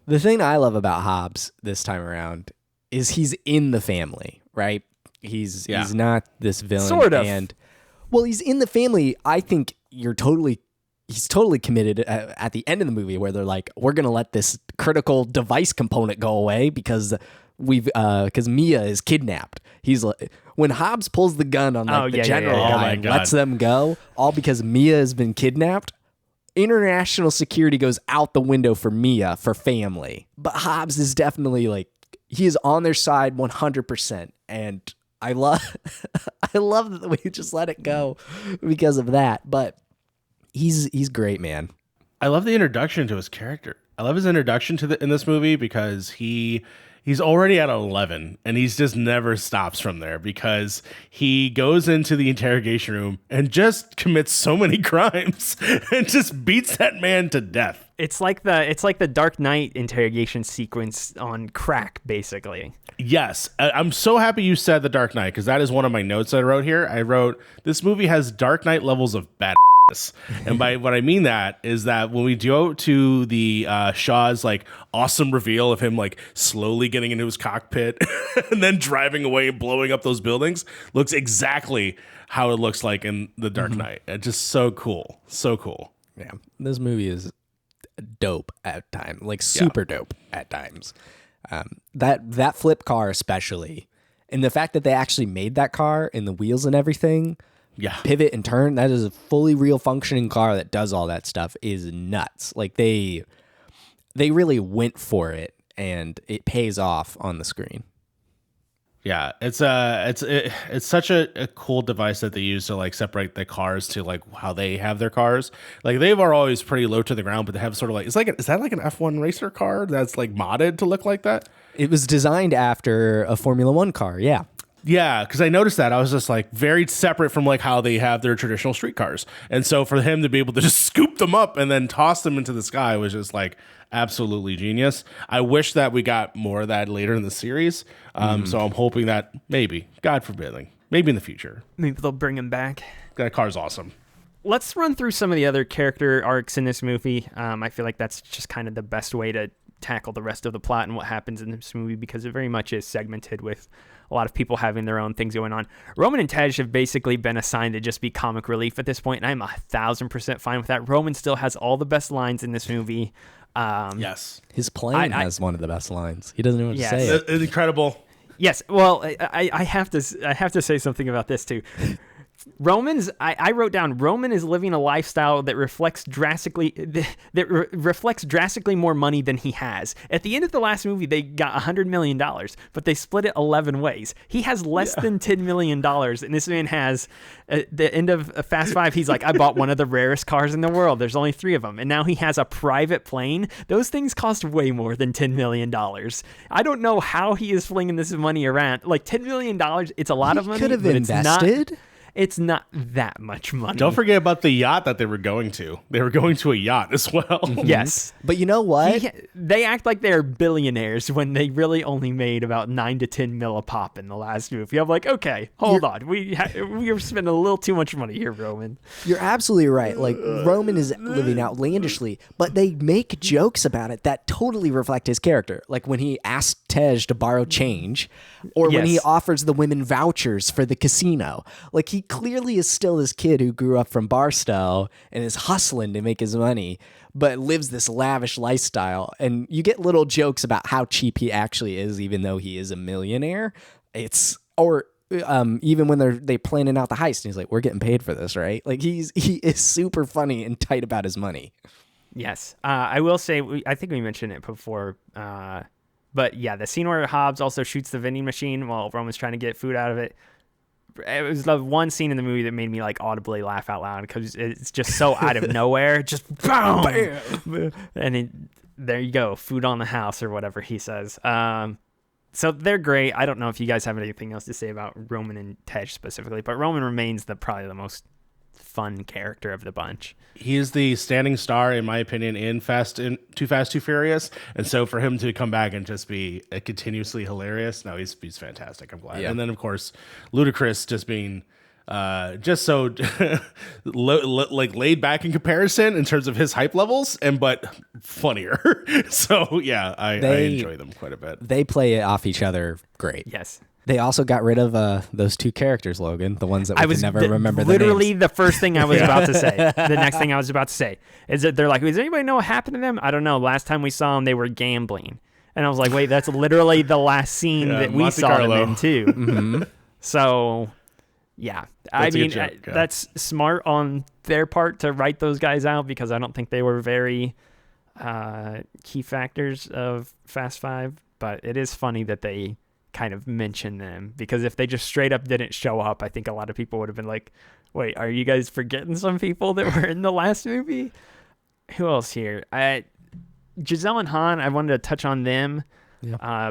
S1: The thing I love about Hobbs this time around is he's in the family, right? He's not this villain.
S2: Sort of.
S1: And, well, he's in the family. I think he's totally committed at the end of the movie where they're like, we're going to let this critical device component go away because Mia is kidnapped. He's like, when Hobbs pulls the gun on the general guy and lets them go, all because Mia has been kidnapped. International security goes out the window for Mia for family. But Hobbs is definitely like, he is on their side 100%. And I love that we just let it go because of that. But he's great, man.
S3: I love the introduction to his character. I love his introduction in this movie because he's already at 11 and he's just never stops from there because he goes into the interrogation room and just commits so many crimes and just beats that man to death.
S2: It's like the Dark Knight interrogation sequence on crack, basically.
S3: Yes. I'm so happy you said the Dark Knight because that is one of my notes I wrote here. I wrote, this movie has Dark Knight levels of bad. And by what I mean that is that when we go to the Shaw's like awesome reveal of him like slowly getting into his cockpit and then driving away and blowing up those buildings looks exactly how it looks like in the Dark Knight. It's just so cool. So cool.
S1: Yeah. This movie is dope at times, like super dope at times. That flip car especially, and the fact that they actually made that car and the wheels and everything.
S3: Yeah.
S1: Pivot and turn. That is a fully real functioning car that does all that stuff is nuts. Like they really went for it and it pays off on the screen.
S3: Yeah, it's such a cool device that they use to like separate the cars to like how they have their cars. Like they are always pretty low to the ground, but they have sort of like is that like an F1 racer car that's like modded to look like that?
S1: It was designed after a Formula One car. Yeah.
S3: Yeah, because I noticed that. I was just like very separate from like how they have their traditional street cars. And so for him to be able to just scoop them up and then toss them into the sky was just like absolutely genius. I wish that we got more of that later in the series. So I'm hoping that maybe, God forbidding, maybe in the future.
S2: Maybe they'll bring him back.
S3: That car's awesome.
S2: Let's run through some of the other character arcs in this movie. I feel like that's just kind of the best way to tackle the rest of the plot and what happens in this movie, because it very much is segmented with a lot of people having their own things going on. Roman and Tej have basically been assigned to just be comic relief at this point, and I'm 1,000% fine with that. Roman still has all the best lines in this movie.
S3: Yes.
S1: His plane has one of the best lines. He doesn't know what to say.
S3: It's incredible.
S2: Yes. Well, I have to say something about this too. I wrote down, Roman is living a lifestyle that reflects drastically more money than he has. At the end of the last movie, they got $100 million, but they split it 11 ways. He has less than $10 million, and this man has, at the end of Fast Five, he's like, I bought one of the rarest cars in the world. There's only 3 of them, and now he has a private plane. Those things cost way more than $10 million. I don't know how he is flinging this money around. Like, $10 million, it's a lot of money.
S1: Could have invested.
S2: It's not that much money.
S3: Don't forget about the yacht that they were going to. They were going to a yacht as well.
S2: Yes.
S1: But you know what?
S2: They act like they're billionaires when they really only made about 9 to 10 mil a pop in the last movie. I'm like, okay, hold on. We are spending a little too much money here, Roman.
S1: You're absolutely right. Like, Roman is living outlandishly, but they make jokes about it that totally reflect his character. Like when he asked Tej to borrow change, or when he offers the women vouchers for the casino. Like, he clearly is still this kid who grew up from Barstow and is hustling to make his money, but lives this lavish lifestyle. And you get little jokes about how cheap he actually is, even though he is a millionaire. Even when they planning out the heist, and he's like, "We're getting paid for this, right?" Like he is super funny and tight about his money.
S2: Yes, I will say, I think we mentioned it before. But yeah, the scene where Hobbs also shoots the vending machine while Roman's trying to get food out of it. It was the one scene in the movie that made me like audibly laugh out loud because it's just so out of nowhere. Just boom! And there you go, food on the house or whatever he says. So they're great. I don't know if you guys have anything else to say about Roman and Tej specifically, but Roman remains probably the most fun character of the bunch.
S3: He is the standing star, in my opinion, in Too Fast, Too Furious. And so for him to come back and just be continuously hilarious, no, he's fantastic. I'm glad. Yeah. And then, of course, Ludacris just being just so like laid back in comparison in terms of his hype levels, but funnier. So, yeah, I enjoy them quite a bit.
S1: They play off each other great.
S2: Yes.
S1: They also got rid of those 2 characters, Logan, the ones that we can never remember their names.
S2: Literally the first thing I was about to say. The next thing I was about to say is that they're like, does anybody know what happened to them? I don't know. Last time we saw them, they were gambling. And I was like, wait, that's literally the last scene that we
S3: Monte
S2: saw
S3: Carlo.
S2: them in too. Mm-hmm. So, yeah. That's smart on their part to write those guys out because I don't think they were very key factors of Fast Five. But it is funny that they kind of mention them, because if they just straight up didn't show up, I think a lot of people would have been like, wait, are you guys forgetting some people that were in the last movie? Who else here? Gisele and Han, I wanted to touch on them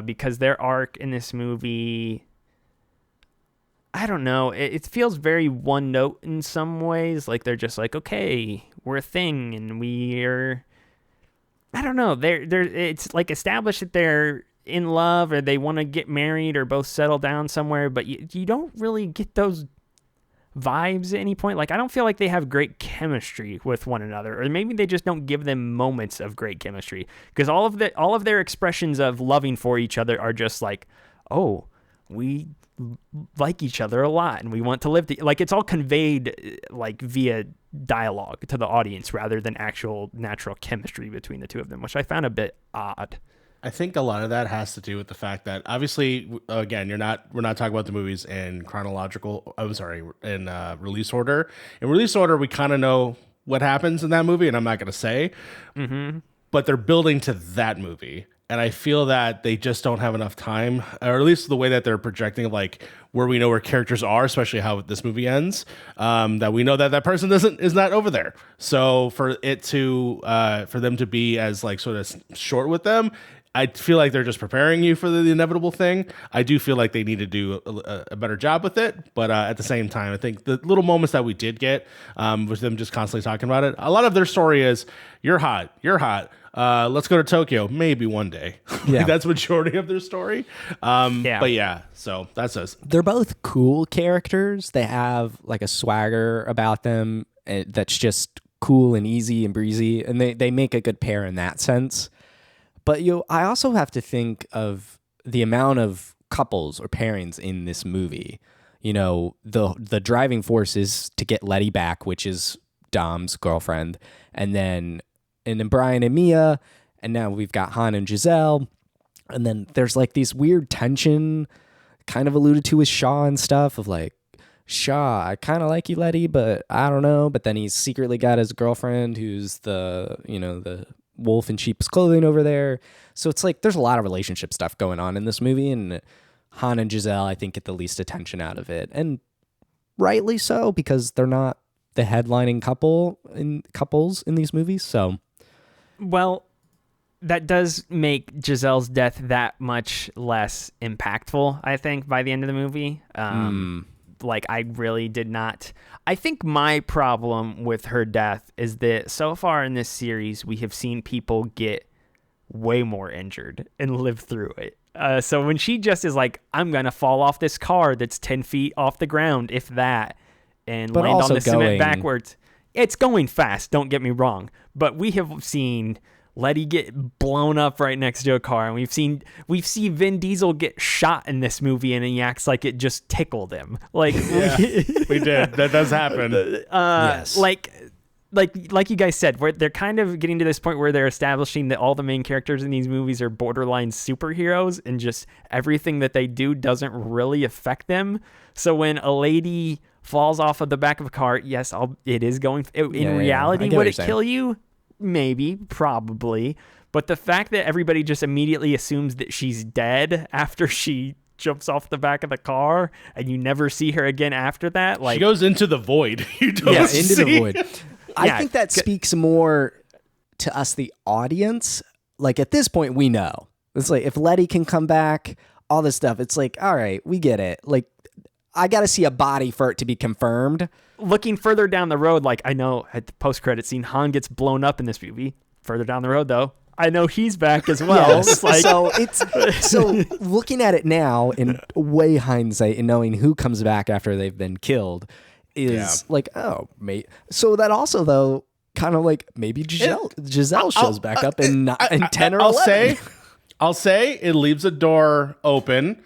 S2: because their arc in this movie, I don't know, it feels very one note in some ways. Like they're just like, okay, we're a thing and we're, I don't know, it's like established that they're in love or they want to get married or both settle down somewhere, but you don't really get those vibes at any point. Like I don't feel like they have great chemistry with one another, or maybe they just don't give them moments of great chemistry, because all of their expressions of loving for each other are just like, oh, we like each other a lot and we want to live like it's all conveyed like via dialogue to the audience rather than actual natural chemistry between the two of them, which I found a bit odd.
S3: I think a lot of that has to do with the fact that obviously, again, we're not talking about the movies in release order. In release order, we kind of know what happens in that movie, and I'm not going to say, but they're building to that movie. And I feel that they just don't have enough time, or at least the way that they're projecting, like where we know where characters are, especially how this movie ends, that we know that that person is not over there. So for them to be as like sort of short with them, I feel like they're just preparing you for the inevitable thing. I do feel like they need to do a better job with it. But at the same time, I think the little moments that we did get with them just constantly talking about it, a lot of their story is, you're hot. Let's go to Tokyo, maybe one day.
S1: Yeah.
S3: That's majority of their story. But yeah, so that's us.
S1: They're both cool characters. They have like a swagger about them that's just cool and easy and breezy. And they make a good pair in that sense. But I also have to think of the amount of couples or pairings in this movie. The driving force is to get Letty back, which is Dom's girlfriend, and then Brian and Mia, and now we've got Han and Gisele, and then there's like these weird tension, kind of alluded to with Shaw and stuff, of like, Shaw, I kind of like you, Letty, but I don't know. But then he's secretly got his girlfriend who's the wolf in sheep's clothing over there. So it's like there's a lot of relationship stuff going on in this movie, and Han and Gisele, I think, get the least attention out of it, and rightly so, because they're not the headlining couples in these movies. So,
S2: well, that does make Gisele's death that much less impactful, I think, by the end of the movie. Like, I really did not. I think my problem with her death is that so far in this series, we have seen people get way more injured and live through it. So when she just is like, I'm going to fall off this car that's 10 feet off the ground, if that, and
S1: but
S2: land on the cement
S1: going
S2: backwards. It's going fast, don't get me wrong. But we have seen Letty get blown up right next to a car, and we've seen Vin Diesel get shot in this movie, and he acts like it just tickled him. Like,
S3: we did. That does happen.
S1: Yes.
S2: Like you guys said, where they're kind of getting to this point where they're establishing that all the main characters in these movies are borderline superheroes, and just everything that they do doesn't really affect them. So when a lady falls off of the back of a car, yes, it is going. In reality, would it kill you? Maybe, probably. But the fact that everybody just immediately assumes that she's dead after she jumps off the back of the car, and you never see her again after that, like,
S3: she goes into the void. You don't
S1: into the void. I think that speaks more to us, the audience. Like, at this point, we know. It's like, if Letty can come back, all this stuff, it's like, all right, we get it. Like, I got to see a body for it to be confirmed.
S2: Looking further down the road, like, I know at the post-credit scene, Han gets blown up in this movie. Further down the road, though, I know he's back as well.
S1: Yes. So looking at it now in way hindsight and knowing who comes back after they've been killed is like, oh, mate. So that also, though, kind of like maybe Gisele shows back up in 10 or 11.
S3: I'll say it leaves a door open.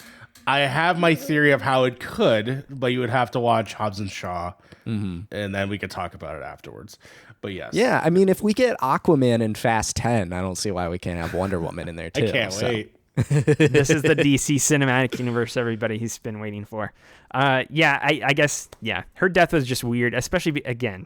S3: I have my theory of how it could, but you would have to watch Hobbs and Shaw, and then we could talk about it afterwards. But yes.
S1: Yeah, I mean, if we get Aquaman in Fast 10, I don't see why we can't have Wonder Woman in there, too.
S3: I can't wait.
S2: This is the DC cinematic universe everybody has been waiting for. I guess, her death was just weird, especially, again,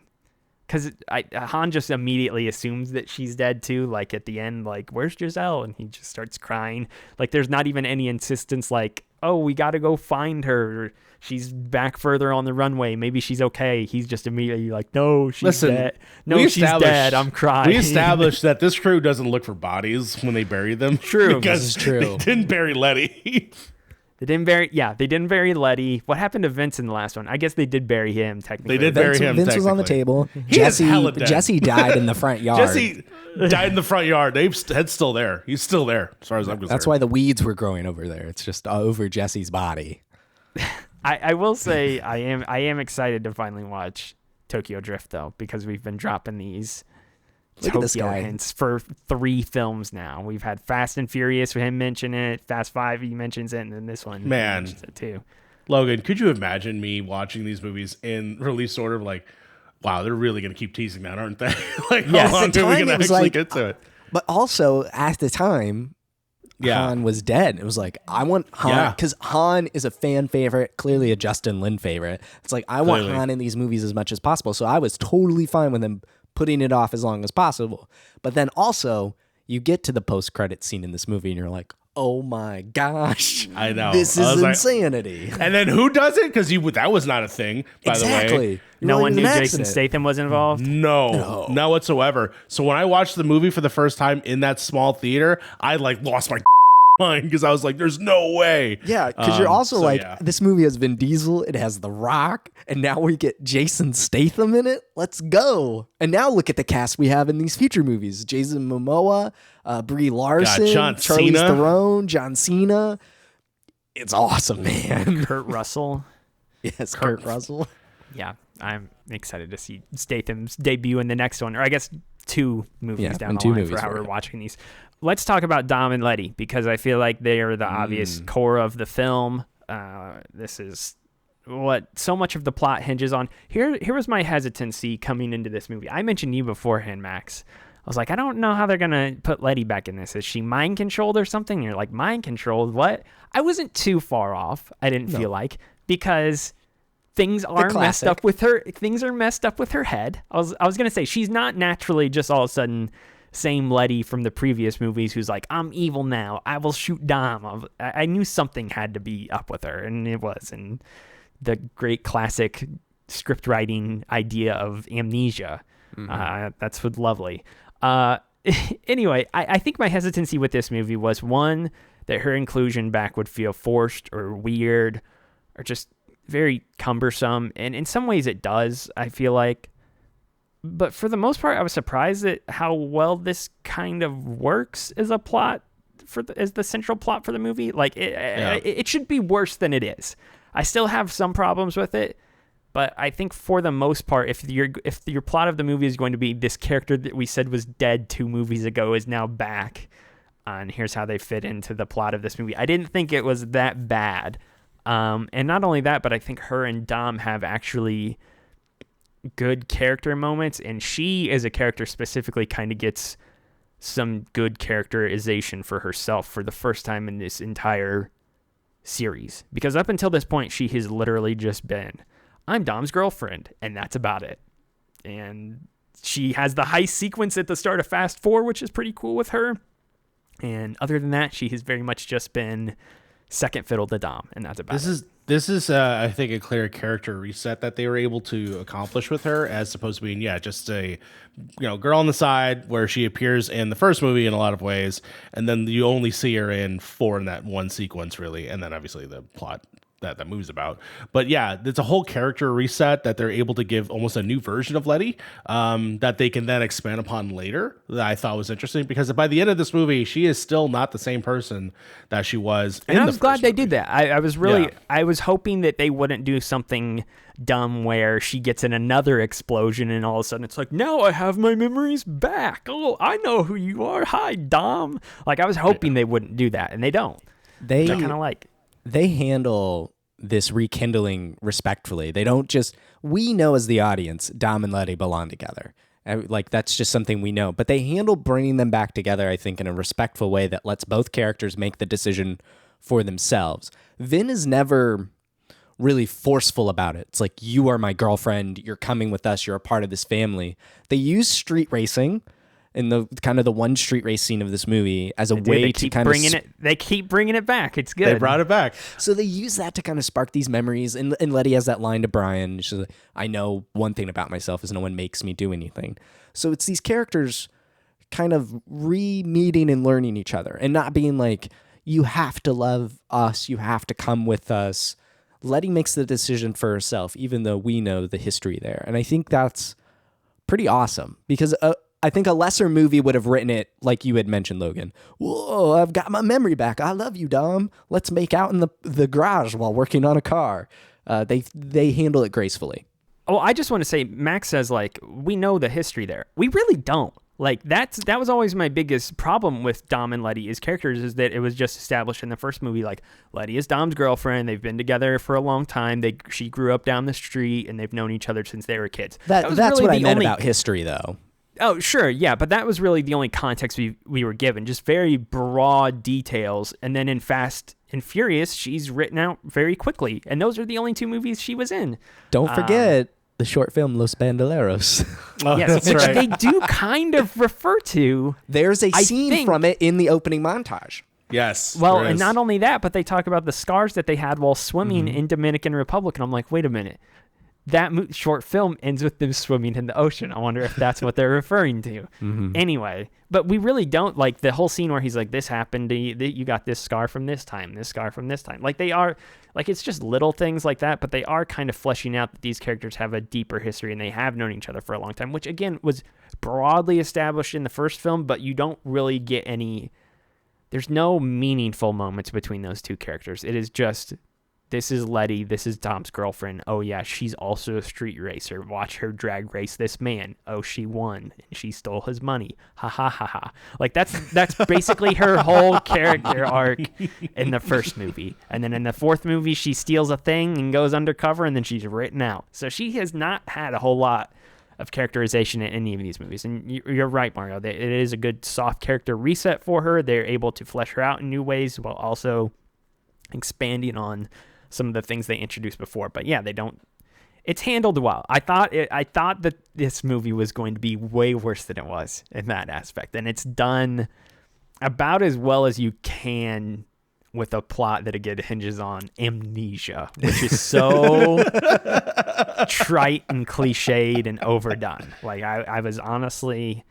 S2: because Han just immediately assumes that she's dead, too. Like, at the end, like, where's Gisele? And he just starts crying. Like, there's not even any insistence, like, oh, we got to go find her. She's back further on the runway. Maybe she's okay. He's just immediately like, no, she's dead. No, she's dead. I'm crying.
S3: We established that this crew doesn't look for bodies when they bury them.
S2: True.
S3: Because
S1: this is true.
S3: They didn't bury Letty.
S2: They didn't bury Letty. What happened to Vince in the last one? I guess they did bury him, technically.
S3: They did bury him,
S1: Vince was on the table. Jesse died in the front yard.
S3: Jesse died in the front yard. Dave's head's still there. He's still there, as far as I'm concerned.
S1: That's why the weeds were growing over there. It's just over Jesse's body.
S2: I will say I am excited to finally watch Tokyo Drift, though, because we've been dropping these Tokyo hints for 3 films now. We've had Fast and Furious with him mention it, Fast 5 he mentions it, and then this one mentions it too.
S3: Logan, could you imagine me watching these movies in release order? Like, wow, they're really going to keep teasing that, aren't they? Like, how long do we actually get to it?
S1: But also, at the time, Han was dead. It was like, I want Han, because Han is a fan favorite, clearly a Justin Lin favorite. It's like, I want Han in these movies as much as possible. So I was totally fine with him putting it off as long as possible. But then also, you get to the post-credit scene in this movie and you're like, oh my gosh,
S3: I know.
S1: this is insanity.
S3: And then who does it? Because that was not a thing, by the way.
S1: Exactly.
S2: No one knew Jason Statham was involved?
S3: No, not whatsoever. So when I watched the movie for the first time in that small theater, I lost my mind because I was like, there's no way.
S1: Yeah, because you're also this movie has Vin Diesel, it has The Rock, and now we get Jason Statham in it. Let's go. And now look at the cast we have in these future movies. Jason Momoa, Brie Larson,
S3: John
S1: Charlize
S3: Cena.
S1: Theron, John Cena. It's awesome, man.
S2: Kurt Russell.
S1: Yes, Kurt Russell.
S2: Yeah, I'm excited to see Statham's debut in the next one, or I guess 2 movies down the line for how we're watching these. Let's talk about Dom and Letty, because I feel like they are the obvious core of the film. This is what so much of the plot hinges on. Here was my hesitancy coming into this movie. I mentioned you beforehand, Max. I was like, I don't know how they're going to put Letty back in this. Is she mind controlled or something? And you're like, mind controlled? What? I wasn't too far off, I didn't feel like, because things are messed up with her. Things are messed up with her head. I was going to say, she's not naturally just all of a sudden same Letty from the previous movies who's like, I'm evil now, I will shoot Dom. I knew something had to be up with her, and it was. And the great classic script writing idea of Amnesia. That's lovely. Anyway, I think my hesitancy with this movie was, one, that her inclusion back would feel forced or weird or just very cumbersome. And in some ways it does, I feel like. But for the most part, I was surprised at how well this kind of works as a plot as the central plot for the movie. Like it should be worse than it is. I still have some problems with it, but I think for the most part, if your plot of the movie is going to be this character that we said was dead 2 movies ago is now back, and here's how they fit into the plot of this movie, I didn't think it was that bad. And not only that, but I think her and Dom have actually good character moments, and she as a character specifically kind of gets some good characterization for herself for the first time in this entire series, because up until this point she has literally just been, I'm Dom's girlfriend, and that's about it. And she has the heist sequence at the start of Fast 4, which is pretty cool with her, and other than that she has very much just been second fiddle to Dom, and that's about it.
S3: This is I think a clear character reset that they were able to accomplish with her, as opposed to being just a girl on the side where she appears in the first movie in a lot of ways, and then you only see her in 4 in that one sequence really, and then obviously the plot that movie's about. But yeah, it's a whole character reset that they're able to give almost a new version of Letty that they can then expand upon later, that I thought was interesting, because by the end of this movie, she is still not the same person that she was in the first movie. And I was glad
S2: they did that. I was really, I was hoping that they wouldn't do something dumb where she gets in another explosion and all of a sudden it's like, now I have my memories back. Oh, I know who you are. Hi, Dom. Like, I was hoping they wouldn't do that, and they don't.
S1: They
S2: kind of like...
S1: They handle this rekindling respectfully. They don't just, we know as the audience, Dom and Letty belong together. Like, that's just something we know. But they handle bringing them back together, I think, in a respectful way that lets both characters make the decision for themselves. Vin is never really forceful about it. It's like, you are my girlfriend, you're coming with us, you're a part of this family. They use street racing in the kind of the one street race scene of this movie as a way to kind of
S2: they keep bringing it back. It's good.
S3: They brought it back.
S1: So they use that to kind of spark these memories. And Letty has that line to Brian. She's like, I know one thing about myself is no one makes me do anything. So it's these characters kind of re-meeting and learning each other and not being like, you have to love us, you have to come with us. Letty makes the decision for herself, even though we know the history there. And I think that's pretty awesome, because I think a lesser movie would have written it like you had mentioned, Logan. Whoa, I've got my memory back. I love you, Dom. Let's make out in the garage while working on a car. They handle it gracefully.
S2: Oh, I just want to say, Max says, like, we know the history there. We really don't. Like, that was always my biggest problem with Dom and Letty as characters, is that it was just established in the first movie, like, Letty is Dom's girlfriend. They've been together for a long time. She grew up down the street, and they've known each other since they were kids.
S1: That's really what I meant about history, though.
S2: Oh, sure, yeah, but that was really the only context we were given, just very broad details. And then in Fast and Furious, she's written out very quickly, and those are the only 2 movies she was in.
S1: Don't forget, the short film Los Bandoleros.
S3: Oh,
S2: Yes,
S3: that's
S2: which
S3: right.
S2: they do kind of refer to.
S1: There's a
S2: I
S1: scene
S2: think-
S1: from it in the opening montage.
S3: Yes.
S2: Well,
S3: there
S2: and
S3: is.
S2: not only that, but they talk about the scars that they had while swimming in Dominican Republic. And I'm like, wait a minute. That short film ends with them swimming in the ocean. I wonder if that's what they're referring to. Anyway, but we really don't like the whole scene where he's like, this happened to you. You got this scar from this time, this scar from this time. Like they are, like it's just little things like that, but they are kind of fleshing out that these characters have a deeper history and they have known each other for a long time, which again was broadly established in the first film, but you don't really get any, there's no meaningful moments between those two characters. It is just, this is Letty. This is Dom's girlfriend. Oh, yeah, she's also a street racer. Watch her drag race this man. Oh, she won. And she stole his money. Ha, ha, ha, ha. Like, that's basically her whole character arc in the first movie. And then in the fourth movie, she steals a thing and goes undercover, and then she's written out. So she has not had a whole lot of characterization in any of these movies. And you're right, Mario. It is a good soft character reset for her. They're able to flesh her out in new ways while also expanding on some of the things they introduced before. But yeah, they don't, it's handled well. I thought that this movie was going to be way worse than it was in that aspect. And it's done about as well as you can with a plot that again hinges on amnesia, which is so trite and cliched and overdone. Like I was honestly,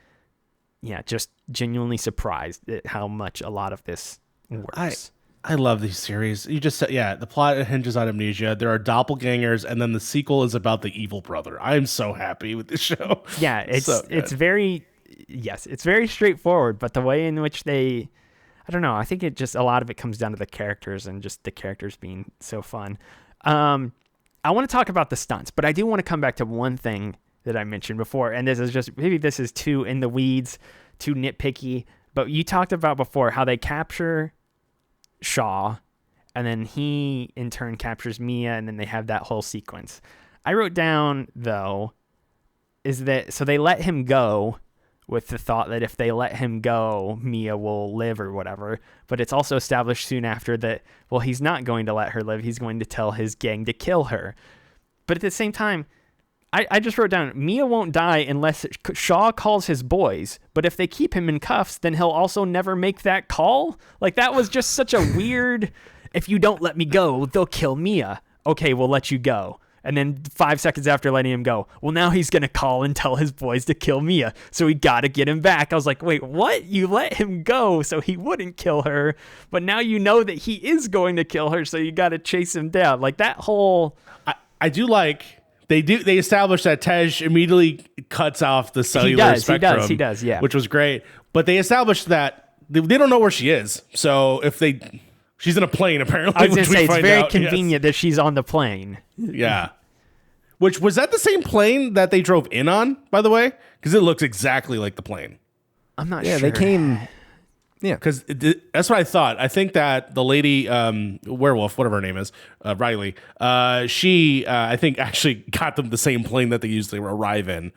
S2: just genuinely surprised at how much a lot of this works.
S3: I love these series. You just said, the plot hinges on amnesia. There are doppelgangers, and then the sequel is about the evil brother. I'm so happy with this show.
S2: Yeah, it's
S3: So good.
S2: it's very straightforward, but the way in which they, I don't know, I think it just, a lot of it comes down to the characters and just the characters being so fun. I want to talk about the stunts, but I do want to come back to one thing that I mentioned before, and this is just, maybe this is too in the weeds, too nitpicky, but you talked about before how they capture Shaw, and then he in turn captures Mia, and then they have that whole sequence. I wrote down, though, is that, so they let him go with the thought that if they let him go, Mia will live or whatever. But it's also established soon after that, well, he's not going to let her live. He's going to tell his gang to kill her. But at the same time, I just wrote down, Mia won't die unless Shaw calls his boys. But if they keep him in cuffs, then he'll also never make that call. Like, that was just such a weird, if you don't let me go, they'll kill Mia. Okay, we'll let you go. And then 5 seconds after letting him go, well, now he's going to call and tell his boys to kill Mia. So we got to get him back. I was like, wait, what? You let him go so he wouldn't kill her. But now you know that he is going to kill her. So you got to chase him down. Like that whole.
S3: I do like, they establish that Tej immediately cuts off the cellular spectrum.
S2: He does, yeah.
S3: Which was great. But they established that they don't know where she is. So if she's in a plane, apparently.
S2: I was going to say, it's very
S3: out,
S2: convenient that she's on the plane.
S3: Yeah. Which, was that the same plane that they drove in on, by the way? Because it looks exactly like the plane.
S2: I'm not sure.
S1: Yeah, they came. Yeah.
S3: Because that's what I thought. I think that the lady, werewolf, whatever her name is, Riley, she, I think, actually got them the same plane that they usually arrive in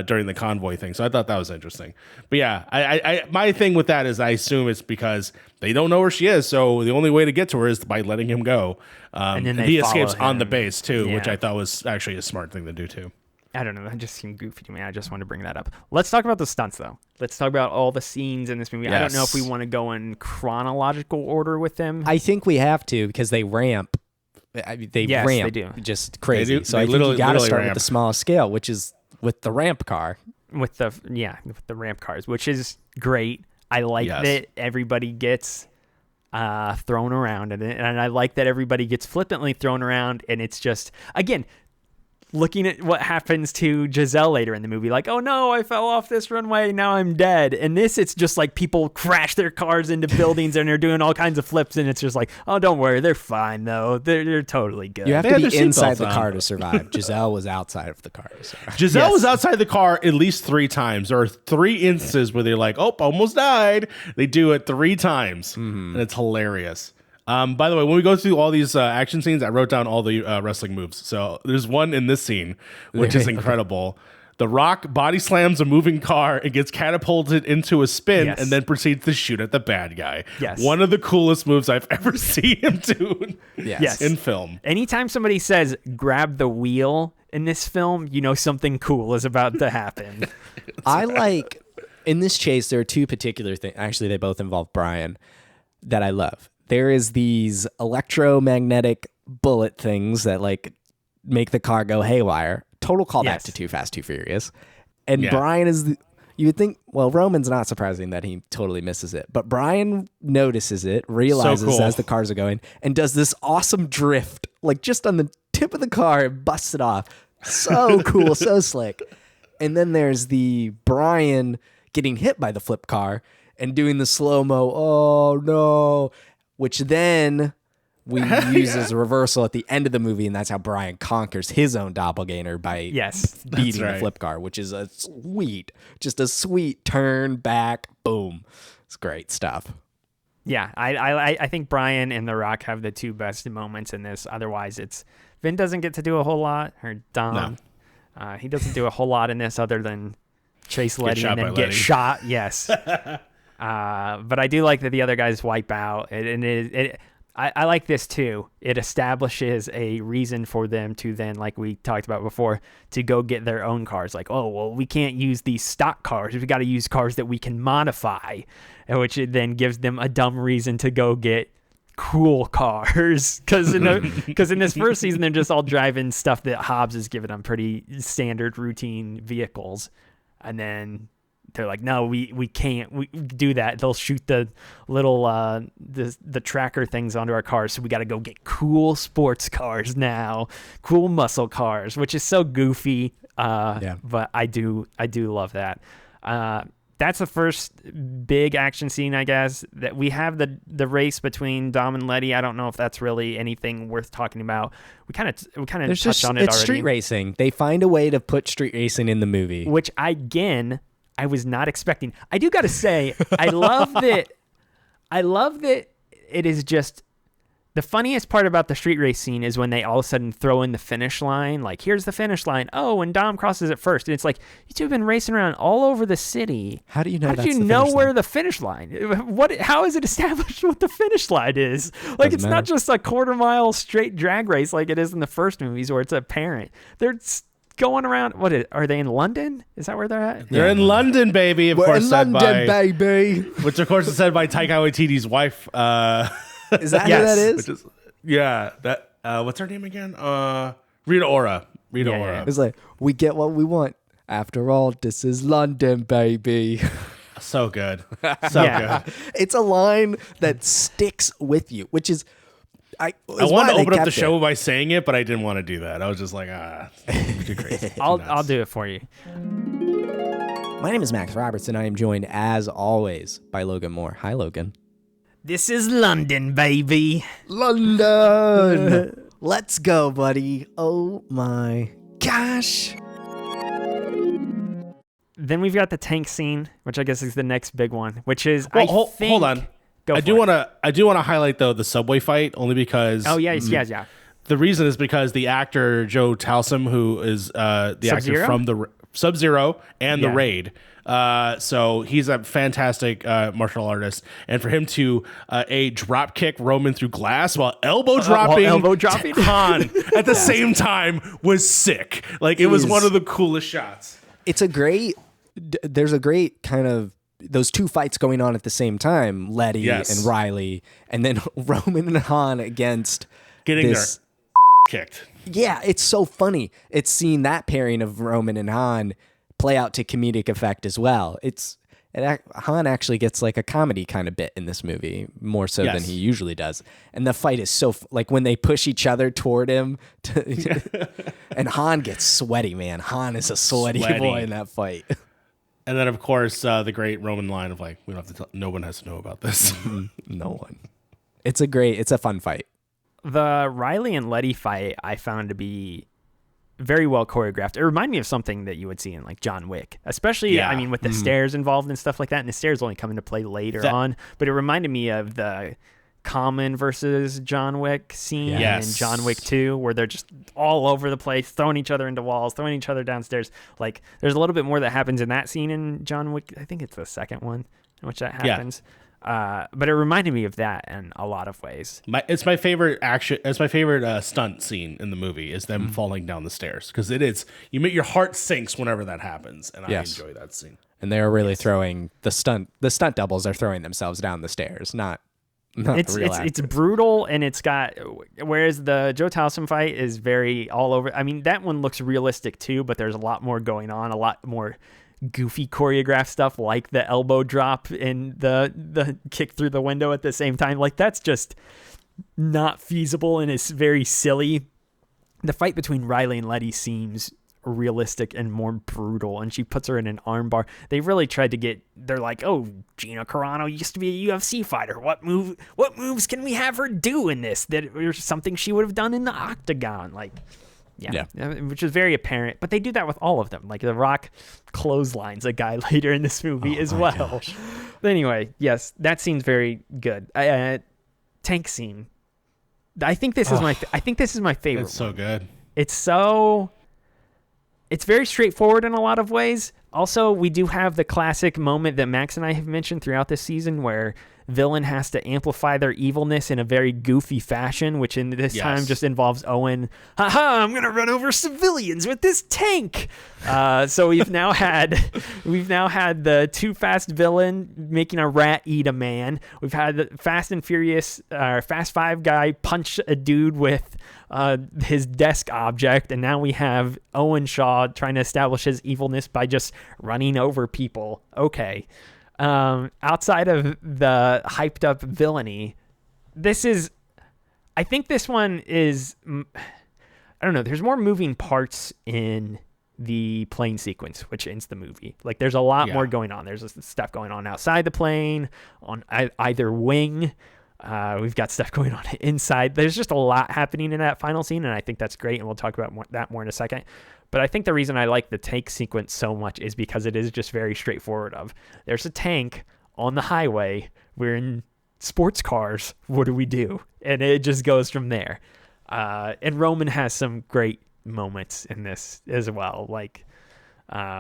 S3: during the convoy thing. So I thought that was interesting. But yeah, I my thing with that is I assume it's because they don't know where she is. So the only way to get to her is by letting him go.
S2: And then
S3: he
S2: they
S3: escapes
S2: follow
S3: on the
S2: him.
S3: base, too, which
S2: Yeah.
S3: I thought was actually a smart thing to do, too.
S2: I don't know. That just seemed goofy to me. I just wanted to bring that up. Let's talk about the stunts, though. Let's talk about all the scenes in this movie.
S3: Yes.
S2: I don't know if we want to go in chronological order with them.
S1: I think we have to because they ramp. They
S2: Yes,
S1: ramp
S2: they do.
S1: just crazy.
S3: They do.
S1: So
S3: They
S1: I think you
S3: literally
S1: got to start
S3: ramp.
S1: with the smallest scale, which is with the ramp car.
S2: with the ramp cars, which is great. I like
S3: Yes.
S2: that everybody gets thrown around in it, and I like that everybody gets flippantly thrown around, and it's just, again, looking at what happens to Gisele later in the movie, like, oh no, I fell off this runway, now I'm dead. And this, it's just like people crash their cars into buildings and they're doing all kinds of flips, and it's just like, oh, don't worry, they're fine though. They're totally good.
S1: You have
S3: They
S1: to
S3: had
S1: be
S3: their
S1: inside
S3: seatbelts
S1: the
S3: on.
S1: car to survive. Gisele was outside of the car to survive.
S3: Gisele
S2: Yes.
S3: was outside the car at least 3 times. There are 3 instances where they're like, oh, almost died. They do it 3 times, and it's hilarious. By the way, when we go through all these action scenes, I wrote down all the wrestling moves. So there's one in this scene, which is incredible. The Rock body slams a moving car and gets catapulted into a spin,
S2: Yes.
S3: and then proceeds to shoot at the bad guy.
S2: Yes.
S3: One of the coolest moves I've ever seen him do
S1: Yes.
S3: in film.
S2: Anytime somebody says grab the wheel, in this film, you know something cool is about to happen.
S1: I like, in this chase, there are two particular things. Actually, they both involve Brian that I love. There is these electromagnetic bullet things that like make the car go haywire. Total callback to Too Fast, Too Furious. And Brian is, you would think, well, Roman's not surprising that he totally misses it, but Brian notices it, realizes as the cars are going, and does this awesome drift, like just on the tip of the car and busts it off. So cool, so slick. And then there's the Brian getting hit by the flip car and doing the slow-mo, oh no, which then we use as a reversal at the end of the movie, and that's how Brian conquers his own doppelganger by beating the flip car, which is a sweet turn back, boom. It's great stuff.
S2: Yeah, I think Brian and The Rock have the two best moments in this. Otherwise, Vin doesn't get to do a whole lot, or Dom. No. He doesn't do a whole lot in this other than chase Letty and then get shot. Yes. But I do like that the other guys wipe out, and I like this too. It establishes a reason for them to then, like we talked about before, to go get their own cars. Like, oh, well, we can't use these stock cars. We got to use cars that we can modify, which it then gives them a dumb reason to go get cool cars. Because in this first season, they're just all driving stuff that Hobbs has given them, pretty standard routine vehicles. And then they're like, no, we can't do that. They'll shoot the little the tracker things onto our cars, so we got to go get cool sports cars now, cool muscle cars, which is so goofy. But I do love that. That's the first big action scene, I guess. That we have the race between Dom and Letty. I don't know if that's really anything worth talking about. We kind of touched on it already.
S1: It's street racing. They find a way to put street racing in the movie,
S2: which I was not expecting. I do got to say, I love that it is just the funniest part about the street race scene is when they all of a sudden throw in the finish line. Like, here's the finish line. Oh, and Dom crosses it first. And it's like, you two have been racing around all over the city.
S1: How do you know
S2: How do you know where the finish line? How is it established what the finish line is? Like, it's not just a quarter-mile straight drag race like it is in the first movies where it's apparent. They're going around. Are they in London? Is that where they're at?
S3: They're in London, baby.
S1: We're in London, baby.
S3: Which, of course, is said by Taika Waititi's wife.
S1: Is that who that is?
S3: What's her name again? Rita Ora. Ora.
S1: It's like, we get what we want. After all, this is London, baby.
S3: So good. Good.
S1: It's a line that sticks with you, which is... I
S3: wanted to open up the show by saying it, but I didn't want to do that. I was just like, too crazy.
S2: I'll do it for you.
S1: My name is Max Robertson. I am joined, as always, by Logan Moore. Hi, Logan.
S2: This is London, baby.
S1: London. Let's go, buddy. Oh, my gosh.
S2: Then we've got the tank scene, which I guess is the next big one, which is,
S3: hold on. I do want to highlight though the subway fight only because the reason is because the actor Joe Talsum, who is the actor from the Sub-Zero and the Raid, so he's a fantastic martial artist, and for him to drop kick Roman through glass while elbow dropping Han at the same time was sick. Like it was one of the coolest shots.
S1: There's a great kind of those two fights going on at the same time, Letty and Riley, and then Roman and Han against
S3: getting their kicked.
S1: Yeah, it's so funny. It's seeing that pairing of Roman and Han play out to comedic effect as well. Han actually gets like a comedy kind of bit in this movie, more so than he usually does. And the fight is so like when they push each other toward him, and Han gets sweaty, man. Han is a sweaty boy in that fight.
S3: And then, of course, the great Roman line of like, we don't have to. No one has to know about this.
S1: No one. It's a fun fight.
S2: The Riley and Letty fight I found to be very well choreographed. It reminded me of something that you would see in like John Wick, especially I mean with the stairs involved and stuff like that. And the stairs only come into play later on, but it reminded me of the Common versus John Wick scene in John Wick 2, where they're just all over the place, throwing each other into walls, throwing each other downstairs. Like there's a little bit more that happens in that scene in John Wick. I think it's the second one in which that happens. But it reminded me of that in a lot of ways.
S3: It's my favorite action. It's my favorite stunt scene in the movie is them falling down the stairs, because your heart sinks whenever that happens, and I enjoy that scene.
S1: And they are really throwing the stunt doubles are throwing themselves down the stairs, not
S2: it's brutal, and it's got, whereas the Joe Towson fight is very all over. I mean, that one looks realistic too, but there's a lot more going on, a lot more goofy choreographed stuff, like the elbow drop and the kick through the window at the same time. Like, that's just not feasible, and it's very silly. The fight between Riley and Letty seems realistic and more brutal, and she puts her in an armbar. They really tried to they're like, oh, Gina Carano used to be a UFC fighter. What moves can we have her do in this that or something she would have done in the octagon? Like, yeah, which is very apparent. But they do that with all of them. Like, The Rock clotheslines a guy later in this movie as well. Gosh. But anyway, yes, that scene's very good. Tank scene. I think this is my favorite.
S3: It's so good.
S2: It's very straightforward in a lot of ways. Also, we do have the classic moment that Max and I have mentioned throughout this season where villain has to amplify their evilness in a very goofy fashion, which in this time just involves Owen. I'm going to run over civilians with this tank. So we've now had the Too Fast villain making a rat eat a man. We've had the Fast and Furious, Fast Five guy punch a dude with his desk object, and now we have Owen Shaw trying to establish his evilness by just running over people. Okay. Outside of the hyped up villainy, I think this one is, I don't know, there's more moving parts in the plane sequence, which ends the movie. Like, there's a lot more going on. There's stuff going on outside the plane, on either wing. We've got stuff going on inside. There's just a lot happening in that final scene, and I think that's great, and we'll talk about that more in a second. But I think the reason I like the tank sequence so much is because it is just very straightforward there's a tank on the highway. We're in sports cars. What do we do? And it just goes from there. And Roman has some great moments in this as well, like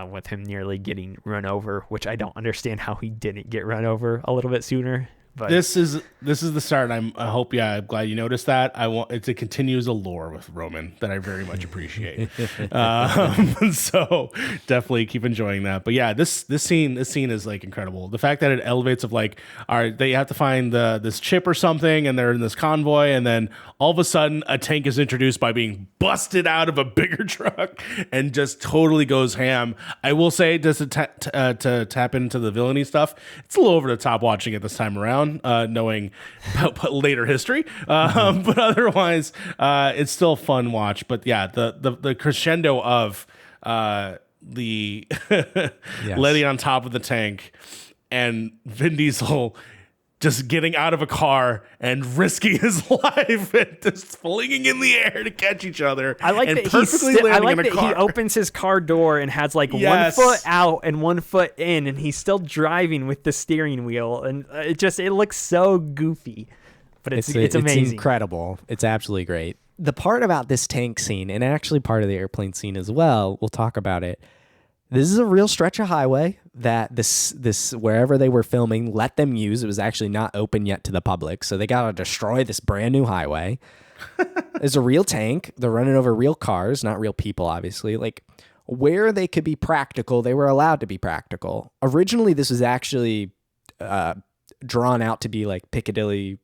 S2: with him nearly getting run over, which I don't understand how he didn't get run over a little bit sooner. But
S3: this is the start. I'm glad you noticed that. It continues a lore with Roman that I very much appreciate. So definitely keep enjoying that. But yeah, this scene is like incredible. The fact that it elevates of like, all right, they have to find this chip or something, and they're in this convoy, and then all of a sudden a tank is introduced by being busted out of a bigger truck and just totally goes ham. I will say, just to tap into the villainy stuff, it's a little over the top watching it this time around. Knowing about later history, but otherwise it's still a fun watch. But yeah, the crescendo of the Letty on top of the tank and Vin Diesel just getting out of a car and risking his life and just flinging in the air to catch each other.
S2: I like that he opens his car door and has like 1 foot out and 1 foot in, and he's still driving with the steering wheel, and it looks so goofy, but it's amazing.
S1: It's incredible. It's absolutely great. The part about this tank scene, and actually part of the airplane scene as well, we'll talk about it. This is a real stretch of highway that this wherever they were filming let them use. It was actually not open yet to the public, so they got to destroy this brand new highway. There's a real tank. They're running over real cars, not real people, obviously. Like, where they could be practical, they were allowed to be practical. Originally, this was actually drawn out to be like Piccadilly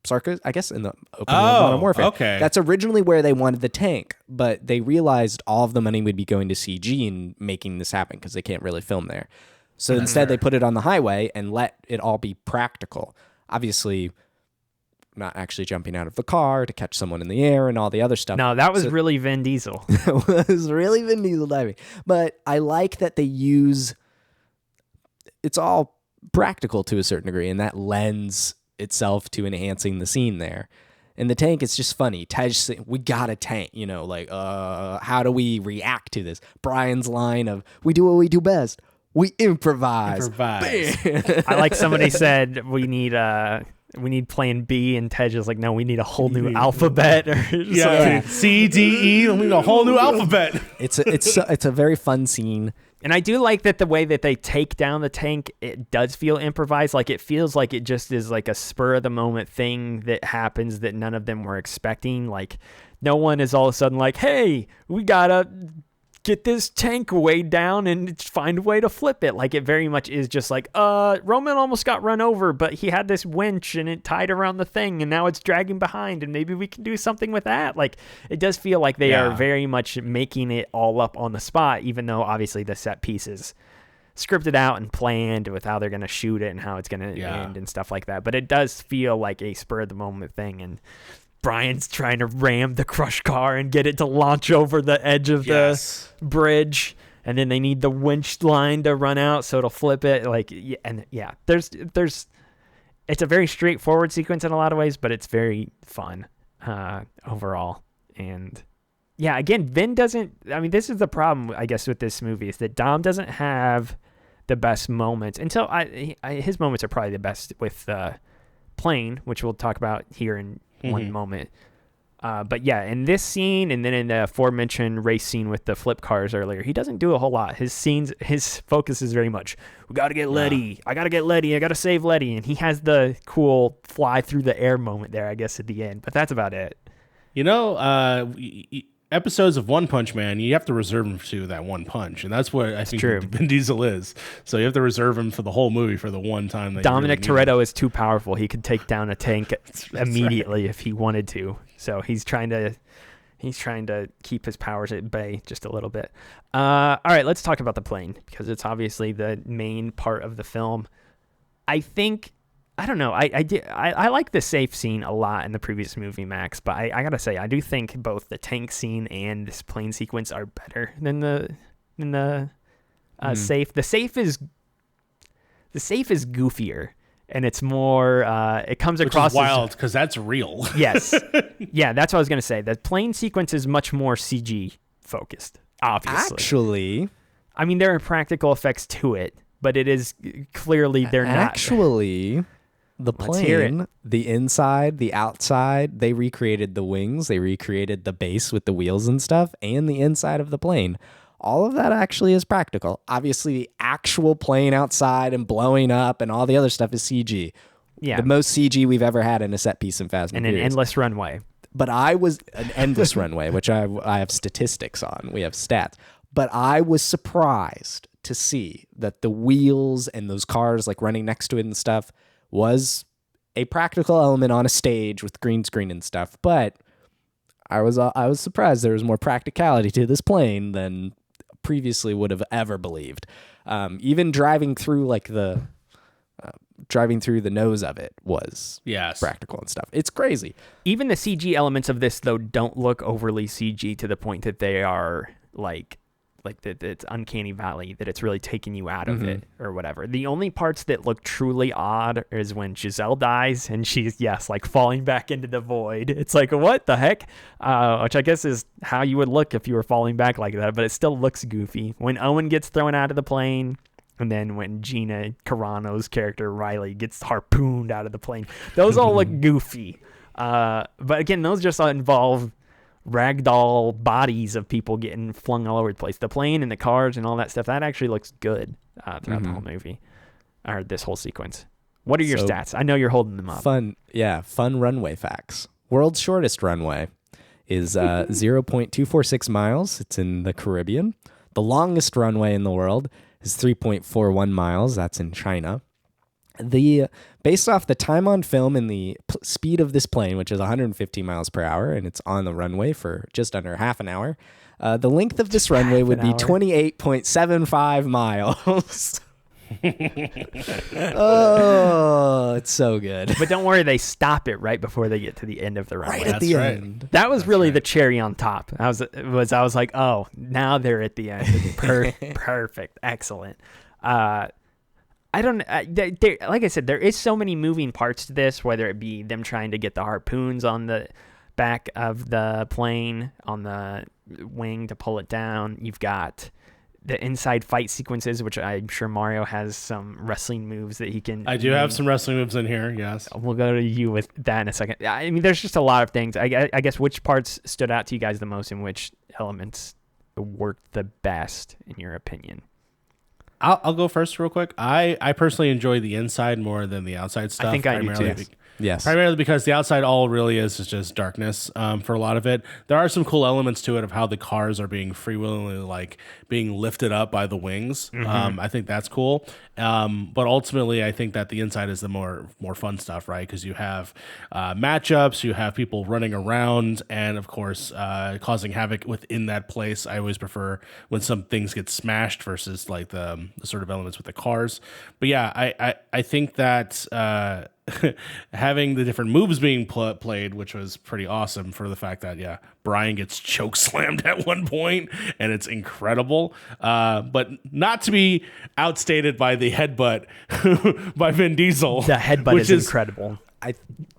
S1: Circus, I guess, in the opening of Modern Warfare.
S3: Okay.
S1: That's originally where they wanted the tank, but they realized all of the money would be going to CG and making this happen because they can't really film there. So instead, they put it on the highway and let it all be practical. Obviously, not actually jumping out of the car to catch someone in the air and all the other stuff.
S2: No, that was really Vin Diesel.
S1: It was really Vin Diesel diving. But I like that they use, it's all practical to a certain degree, and that lends itself to enhancing the scene there. And the tank, it's just funny. Tej saying, we got a tank, like, how do we react to this? Brian's line of, we do what we do best. We improvise.
S2: I like somebody said, we need plan B, and Tej is like, no, we need a whole new alphabet or something.
S3: C, D, E, we need a whole new alphabet.
S1: It's a very fun scene.
S2: And I do like that the way that they take down the tank, it does feel improvised. Like it feels like it just is like a spur of the moment thing that happens that none of them were expecting. Like no one is all of a sudden like, hey, we gotta get this tank weighed down and find a way to flip it. Like it very much is just like, Roman almost got run over, but he had this winch and it tied around the thing and now it's dragging behind and maybe we can do something with that. Like it does feel like they are very much making it all up on the spot, even though obviously the set piece is scripted out and planned with how they're going to shoot it and how it's going to end and stuff like that. But it does feel like a spur of the moment thing. And Brian's trying to ram the crush car and get it to launch over the edge of the bridge, and then they need the winch line to run out so it'll flip it. There's it's a very straightforward sequence in a lot of ways, but it's very fun overall. And yeah, again, Vin doesn't. I mean, this is the problem, I guess, with this movie is that Dom doesn't have the best moments until his moments are probably the best with plane, which we'll talk about here in one moment. But yeah, in this scene and then in the aforementioned race scene with the flip cars earlier, he doesn't do a whole lot. His focus is very much, we got to get Letty. I got to get Letty. I got to save Letty. And he has the cool fly through the air moment there, I guess, at the end. But that's about it.
S3: You know, episodes of One Punch Man, you have to reserve him to that one punch. And that's what I think Vin Diesel is. So you have to reserve him for the whole movie for the one time. That
S2: Dominic Toretto is too powerful. He could take down a tank immediately if he wanted to. So he's trying to keep his powers at bay just a little bit. All right, let's talk about the plane because it's obviously the main part of the film. I don't know. I like the safe scene a lot in the previous movie, Max, but I gotta say I do think both the tank scene and this plane sequence are better than the safe. The safe is goofier. And it's more, it comes across
S3: as wild because that's real.
S2: Yes. Yeah, that's what I was going to say. The plane sequence is much more CG focused, obviously.
S1: Actually.
S2: I mean, there are practical effects to it, but it is clearly they're not.
S1: Actually, the plane, the inside, the outside, they recreated the wings, they recreated the base with the wheels and stuff, and the inside of the plane. All of that actually is practical. Obviously, the actual plane outside and blowing up and all the other stuff is CG. Yeah. The most CG we've ever had in a set piece in Fast and Furious.
S2: And an endless runway.
S1: But I was an endless runway, which I have statistics on. We have stats. But I was surprised to see that the wheels and those cars like running next to it and stuff was a practical element on a stage with green screen and stuff. But I was surprised there was more practicality to this plane than previously would have ever believed. Even driving through the nose of it was practical and stuff. It's crazy.
S2: Even the CG elements of this though don't look overly CG to the point that they are like that it's uncanny valley, that it's really taking you out of it or whatever. The only parts that look truly odd is when Gisele dies and she's like falling back into the void. It's like, what the heck? Which I guess is how you would look if you were falling back like that, but it still looks goofy. When Owen gets thrown out of the plane, and then when Gina Carano's character Riley gets harpooned out of the plane, those all look goofy. But again, those just involve ragdoll bodies of people getting flung all over the place. The plane and the cars and all that stuff, that actually looks good throughout the whole movie, or this whole sequence. What are your stats? I know you're holding them up.
S1: Fun runway facts. World's shortest runway is 0.246 miles. It's in the Caribbean. The longest runway in the world is 3.41 miles. That's in China. Based off the time on film and the speed of this plane, which is 150 miles per hour, and it's on the runway for just under half an hour, the length of this runway would be 28.75 miles. Oh, it's so good.
S2: But don't worry, they stop it right before they get to the end of the runway.
S1: Right at the end.
S2: That was really the cherry on top. I was like, oh, now they're at the end. Perfect. Excellent. I don't like I said, there is so many moving parts to this, whether it be them trying to get the harpoons on the back of the plane, on the wing to pull it down. You've got the inside fight sequences, which I'm sure Mario has some wrestling moves that he can.
S3: I do have some wrestling moves in here, yes.
S2: We'll go to you with that in a second. I mean, there's just a lot of things. I guess which parts stood out to you guys the most and which elements worked the best, in your opinion?
S3: I'll go first real quick. I personally enjoy the inside more than the outside stuff.
S2: I think I do too.
S1: Yes.
S3: Primarily because the outside all really is just darkness for a lot of it. There are some cool elements to it of how the cars are being freewheelingly like being lifted up by the wings. I think that's cool. But ultimately, I think that the inside is the more fun stuff, right? Because you have matchups, you have people running around, and of course, causing havoc within that place. I always prefer when some things get smashed versus like the sort of elements with the cars. But yeah, I think that. Having the different moves being played, which was pretty awesome for the fact that, Brian gets choke slammed at one point, and it's incredible. But not to be outstated by the headbutt by Vin Diesel.
S2: The headbutt is incredible.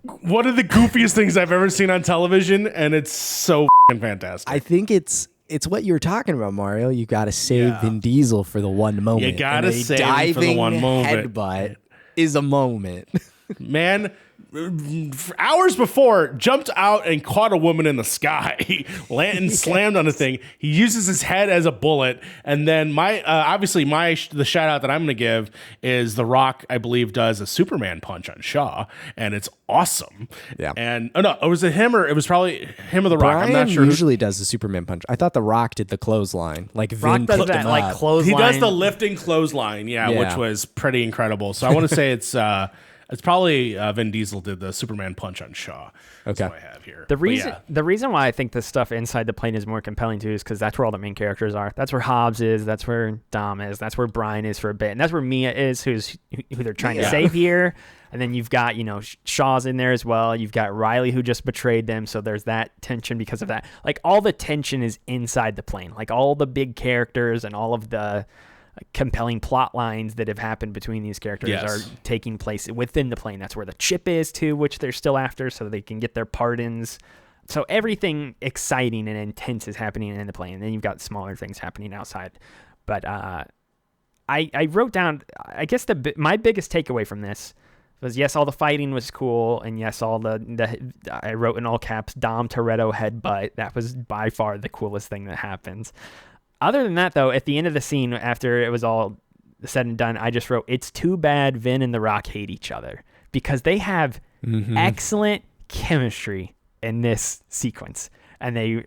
S3: One of the goofiest things I've ever seen on television, and it's so fantastic.
S1: I think it's what you were talking about, Mario. You got to save Vin Diesel for the one moment.
S3: You got to save him for the one moment.
S1: Headbutt is a moment.
S3: Man, hours before, jumped out and caught a woman in the sky, and slammed on a thing. He uses his head as a bullet, and then the shout out that I'm going to give is The Rock. I believe does a Superman punch on Shaw, and it's awesome.
S1: Yeah.
S3: And was it him or it was probably him or The Rock?
S1: Brian
S3: I'm not sure.
S1: Usually does the Superman punch. I thought The Rock did the clothesline. Like
S2: Rock
S1: Vin
S2: does
S1: picked
S2: that
S1: him
S2: like
S1: up.
S2: clothesline.
S3: He does the lifting clothesline, which was pretty incredible. So I want to say it's probably Vin Diesel did the Superman punch on Shaw.
S1: Okay.
S3: That's what I have here.
S2: The reason why I think the stuff inside the plane is more compelling too is because that's where all the main characters are. That's where Hobbs is. That's where Dom is. That's where Brian is for a bit, and that's where Mia is, who they're trying to save here. And then you've got Shaw's in there as well. You've got Riley who just betrayed them, so there's that tension because of that. Like all the tension is inside the plane. Like all the big characters and all of the compelling plot lines that have happened between these characters are taking place within the plane. That's where the chip is too, which they're still after so they can get their pardons. So everything exciting and intense is happening in the plane. And then you've got smaller things happening outside. But I wrote down, I guess my biggest takeaway from this was, yes, all the fighting was cool. And yes, all the I wrote in all caps, Dom Toretto headbutt. That was by far the coolest thing that happens. Other than that, though, at the end of the scene, after it was all said and done, I just wrote, it's too bad Vin and The Rock hate each other because they have excellent chemistry in this sequence. And they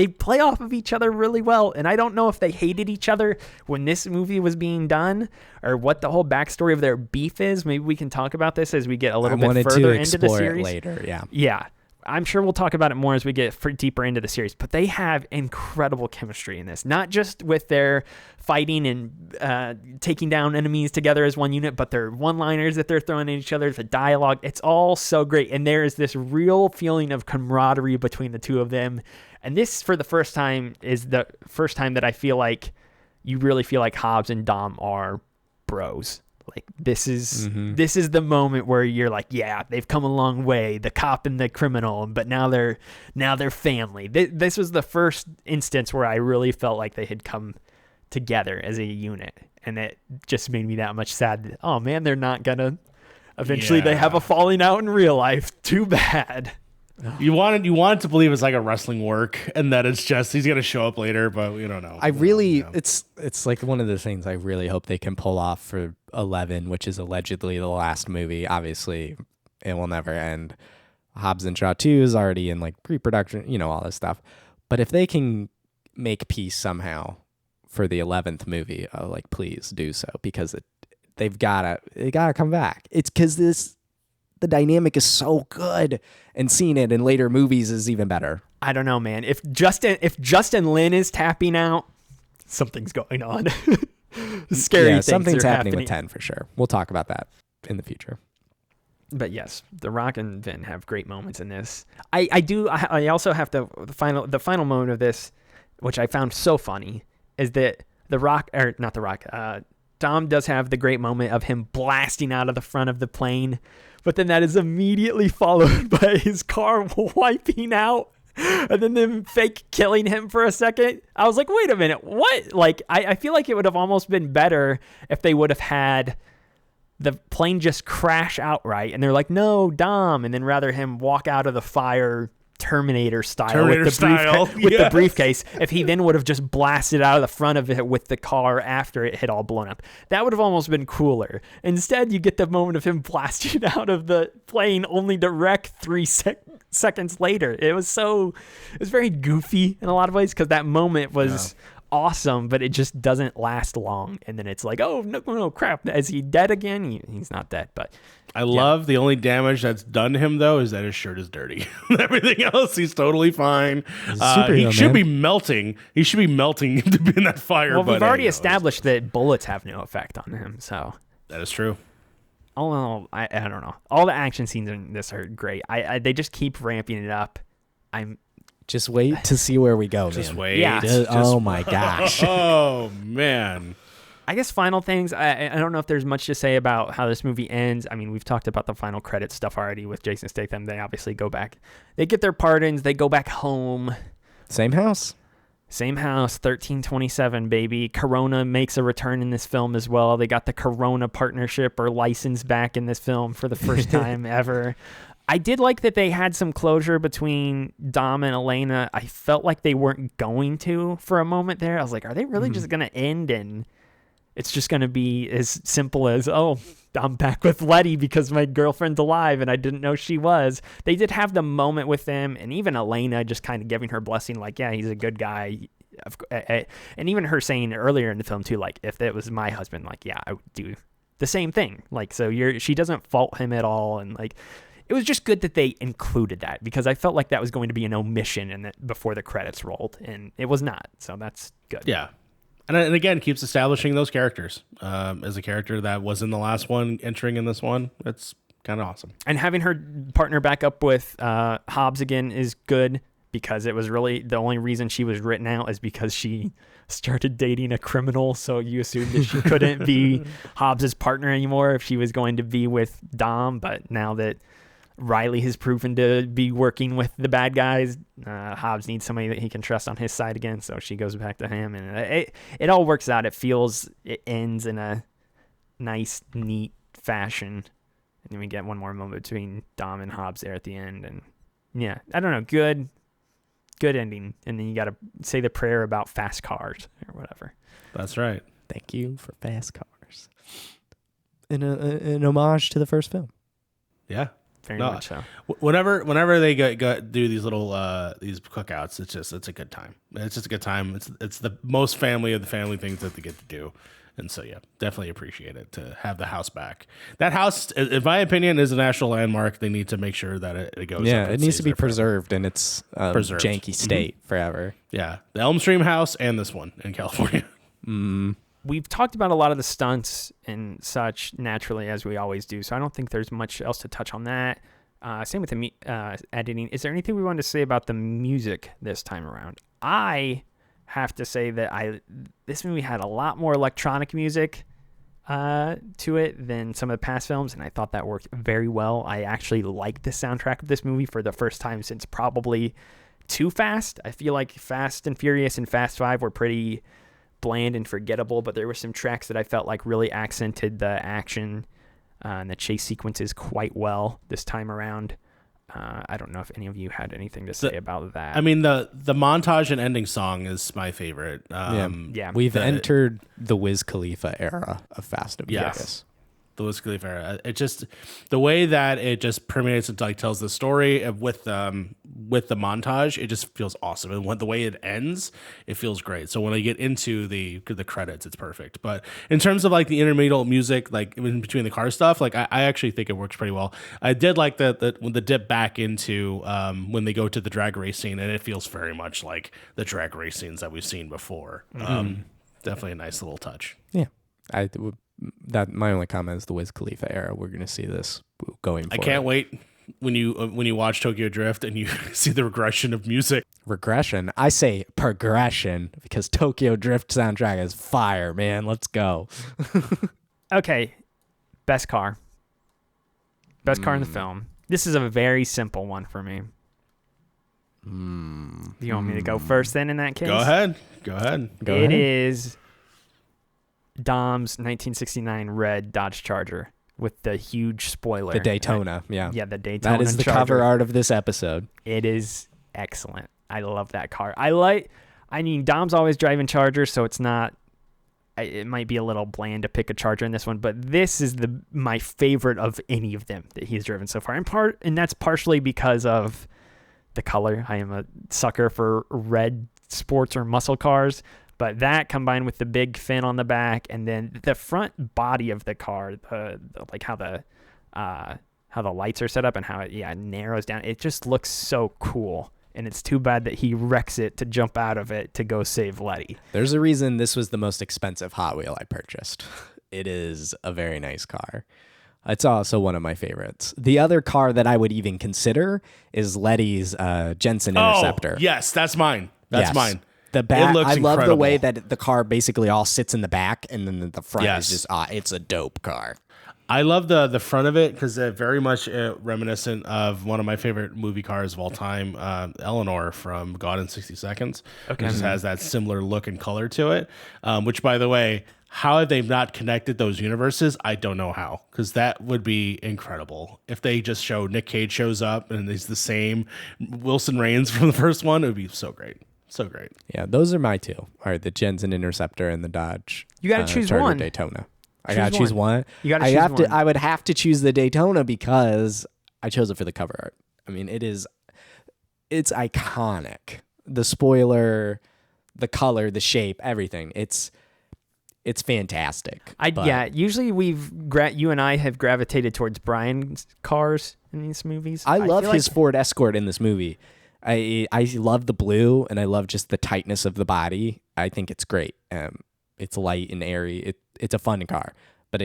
S2: play off of each other really well. And I don't know if they hated each other when this movie was being done or what the whole backstory of their beef is. Maybe we can talk about this as we get a little bit further into the series.
S1: Later, yeah.
S2: Yeah. I'm sure we'll talk about it more as we get deeper into the series, but they have incredible chemistry in this, not just with their fighting and taking down enemies together as one unit, but their one-liners that they're throwing at each other, the dialogue, it's all so great. And there is this real feeling of camaraderie between the two of them. And this, for the first time, is the first time that I feel like you really feel like Hobbs and Dom are bros. Like this is the moment where you're like, yeah, they've come a long way, the cop and the criminal, but now they're family. This was the first instance where I really felt like they had come together as a unit, and it just made me that much sad that, oh man, they're not gonna eventually they have a falling out in real life. Too bad.
S3: You wanted to believe it's like a wrestling work and that it's just he's gonna show up later, but we don't know.
S1: It's like one of the things I really hope they can pull off for 11, which is allegedly the last movie. Obviously, it will never end. Hobbs and Shaw 2 is already in like pre-production, all this stuff. But if they can make peace somehow for the 11th movie, like please do so, because they gotta come back. It's because the dynamic is so good, and seeing it in later movies is even better.
S2: I don't know, man. If Justin Lin is tapping out, something's going on. Scary things
S1: something's
S2: are
S1: happening with 10 for sure. We'll talk about that in the future.
S2: But yes, The Rock and Vin have great moments in this. I also have the final moment of this, which I found so funny, is that Dom does have the great moment of him blasting out of the front of the plane, but then that is immediately followed by his car wiping out and then them fake killing him for a second. I was like, wait a minute, what? Like, I feel like it would have almost been better if they would have had the plane just crash outright and they're like, no, Dom, and then rather him walk out of the fire Terminator style
S3: Terminator
S2: with
S3: style,
S2: the briefcase, if he then would have just blasted out of the front of it with the car after it had all blown up. That would have almost been cooler. Instead, you get the moment of him blasting out of the plane only to wreck 3 seconds later. It was very goofy in a lot of ways because that moment was awesome, but it just doesn't last long. And then it's like, oh, no, crap. Is he dead again? He's not dead, but...
S3: I love the only damage that's done to him, though, is that his shirt is dirty. Everything else, he's totally fine. He should be melting. He should be melting to be in that fire.
S2: Well, we've already established that bullets have no effect on him, so...
S3: That is true.
S2: I don't know. All the action scenes in this are great. They just keep ramping it up.
S1: Just wait to see where we go, man.
S3: Just wait.
S2: Yeah.
S1: Oh, my gosh.
S3: Oh, man.
S2: I guess final things, I don't know if there's much to say about how this movie ends. I mean, we've talked about the final credits stuff already with Jason Statham. They obviously go back. They get their pardons. They go back home.
S1: Same house.
S2: 1327, baby. Corona makes a return in this film as well. They got the Corona partnership or license back in this film for the first time ever. I did like that they had some closure between Dom and Elena. I felt like they weren't going to for a moment there. I was like, are they really just going to end and it's just going to be as simple as, oh, I'm back with Letty because my girlfriend's alive and I didn't know she was. They did have the moment with them, and even Elena just kind of giving her blessing, like, yeah, he's a good guy. And even her saying earlier in the film, too, like, if it was my husband, like, yeah, I would do the same thing. Like, so she doesn't fault him at all. And, like, it was just good that they included that because I felt like that was going to be an omission before the credits rolled, and it was not. So that's good.
S3: Yeah. And again, keeps establishing those characters. As a character that was in the last one, entering in this one, it's kind of awesome.
S2: And having her partner back up with Hobbs again is good because it was really the only reason she was written out is because she started dating a criminal. So you assumed that she couldn't be Hobbs's partner anymore if she was going to be with Dom. But now that Riley has proven to be working with the bad guys, Hobbs needs somebody that he can trust on his side again, so she goes back to him, and it all works out. It ends in a nice, neat fashion, and then we get one more moment between Dom and Hobbs there at the end, and yeah, I don't know, good ending, and then you got to say the prayer about fast cars or whatever.
S3: That's right.
S1: Thank you for fast cars. An homage to the first film.
S3: Yeah.
S2: Very much so.
S3: Whenever they do these little these cookouts, it's a good time. It's just a good time. It's the most family of the family things that they get to do, and so yeah, definitely appreciate it to have the house back. That house, in my opinion, is a national landmark. They need to make sure that it goes.
S1: Yeah,
S3: up
S1: it needs to be preserved in its janky state forever.
S3: Yeah, the Elm Street house and this one in California.
S2: We've talked about a lot of the stunts and such naturally, as we always do, so I don't think there's much else to touch on that. Same with the editing. Is there anything we wanted to say about the music this time around? I have to say that this movie had a lot more electronic music to it than some of the past films, and I thought that worked very well. I actually liked the soundtrack of this movie for the first time since probably Too Fast. I feel like Fast and Furious and Fast 5 were pretty bland and forgettable, but there were some tracks that I felt like really accented the action and the chase sequences quite well this time around. I don't know if any of you had anything to say about that.
S3: I mean, the montage and ending song is my favorite.
S1: We've entered the Wiz Khalifa era of Fast and Furious.
S3: The Wiz Khalifa era. It just, the way that it just permeates and like tells the story with the montage, it just feels awesome. And when the way it ends, it feels great. So when I get into the credits, it's perfect. But in terms of like the intermediate music, like in between the car stuff, like I actually think it works pretty well. I did like the dip back into when they go to the drag race scene, and it feels very much like the drag race scenes that we've seen before. Definitely a nice little touch.
S1: Yeah, my only comment is the Wiz Khalifa era. We're going to see this going forward.
S3: I can't wait when you watch Tokyo Drift and you see the regression of music.
S1: Regression? I say progression because Tokyo Drift soundtrack is fire, man. Let's go.
S2: Okay, best car in the film. This is a very simple one for me. Do you want me to go first then in that case?
S3: Go ahead.
S2: It is Dom's 1969 red Dodge Charger. with the huge spoiler.
S1: The Daytona, yeah.
S2: Yeah, the Daytona.
S1: That is the
S2: Charger.
S1: cover art of this episode.
S2: It is excellent. I love that car. I mean, Dom's always driving Chargers, so it's not, it might be a little bland to pick a Charger in this one, but this is my favorite of any of them that he's driven so far. And that's partially because of the color. I am a sucker for red sports or muscle cars, but that combined with the big fin on the back and then the front body of the car, like how the lights are set up and how it narrows down. It just looks so cool. And it's too bad that he wrecks it to jump out of it to go save Letty.
S1: There's a reason this was the most expensive Hot Wheel I purchased. It is a very nice car. It's also one of my favorites. The other car that I would even consider is Letty's Jensen Interceptor.
S3: Oh, yes, that's mine. That's mine.
S1: The back,
S3: it looks
S1: I love the
S3: incredible.
S1: way that the car basically all sits in the back, and then the front
S3: Yes.
S1: is just, it's a dope car.
S3: I love the front of it because it's very much reminiscent of one of my favorite movie cars of all time, Eleanor from Gone in 60 Seconds.
S2: Okay.
S3: It just has that similar look and color to it, which, by the way, how have they not connected those universes? I don't know how, because that would be incredible. If they just show Nick Cage shows up and he's the same Wilson Raines from the first one, it would be so great. So great.
S1: Yeah, those are my two. All right, the Jensen Interceptor and the Dodge.
S2: You got to choose
S1: Charger
S2: one.
S1: Daytona. I gotta choose one.
S2: You gotta choose one.
S1: I would have to choose the Daytona because I chose it for the cover art. I mean, it's iconic. The spoiler, the color, the shape, everything. It's fantastic.
S2: Usually you and I have gravitated towards Brian's cars in these movies.
S1: I love his Ford Escort in this movie. I love the blue, and I love just the tightness of the body. I think it's great. It's light and airy. It's a fun car, but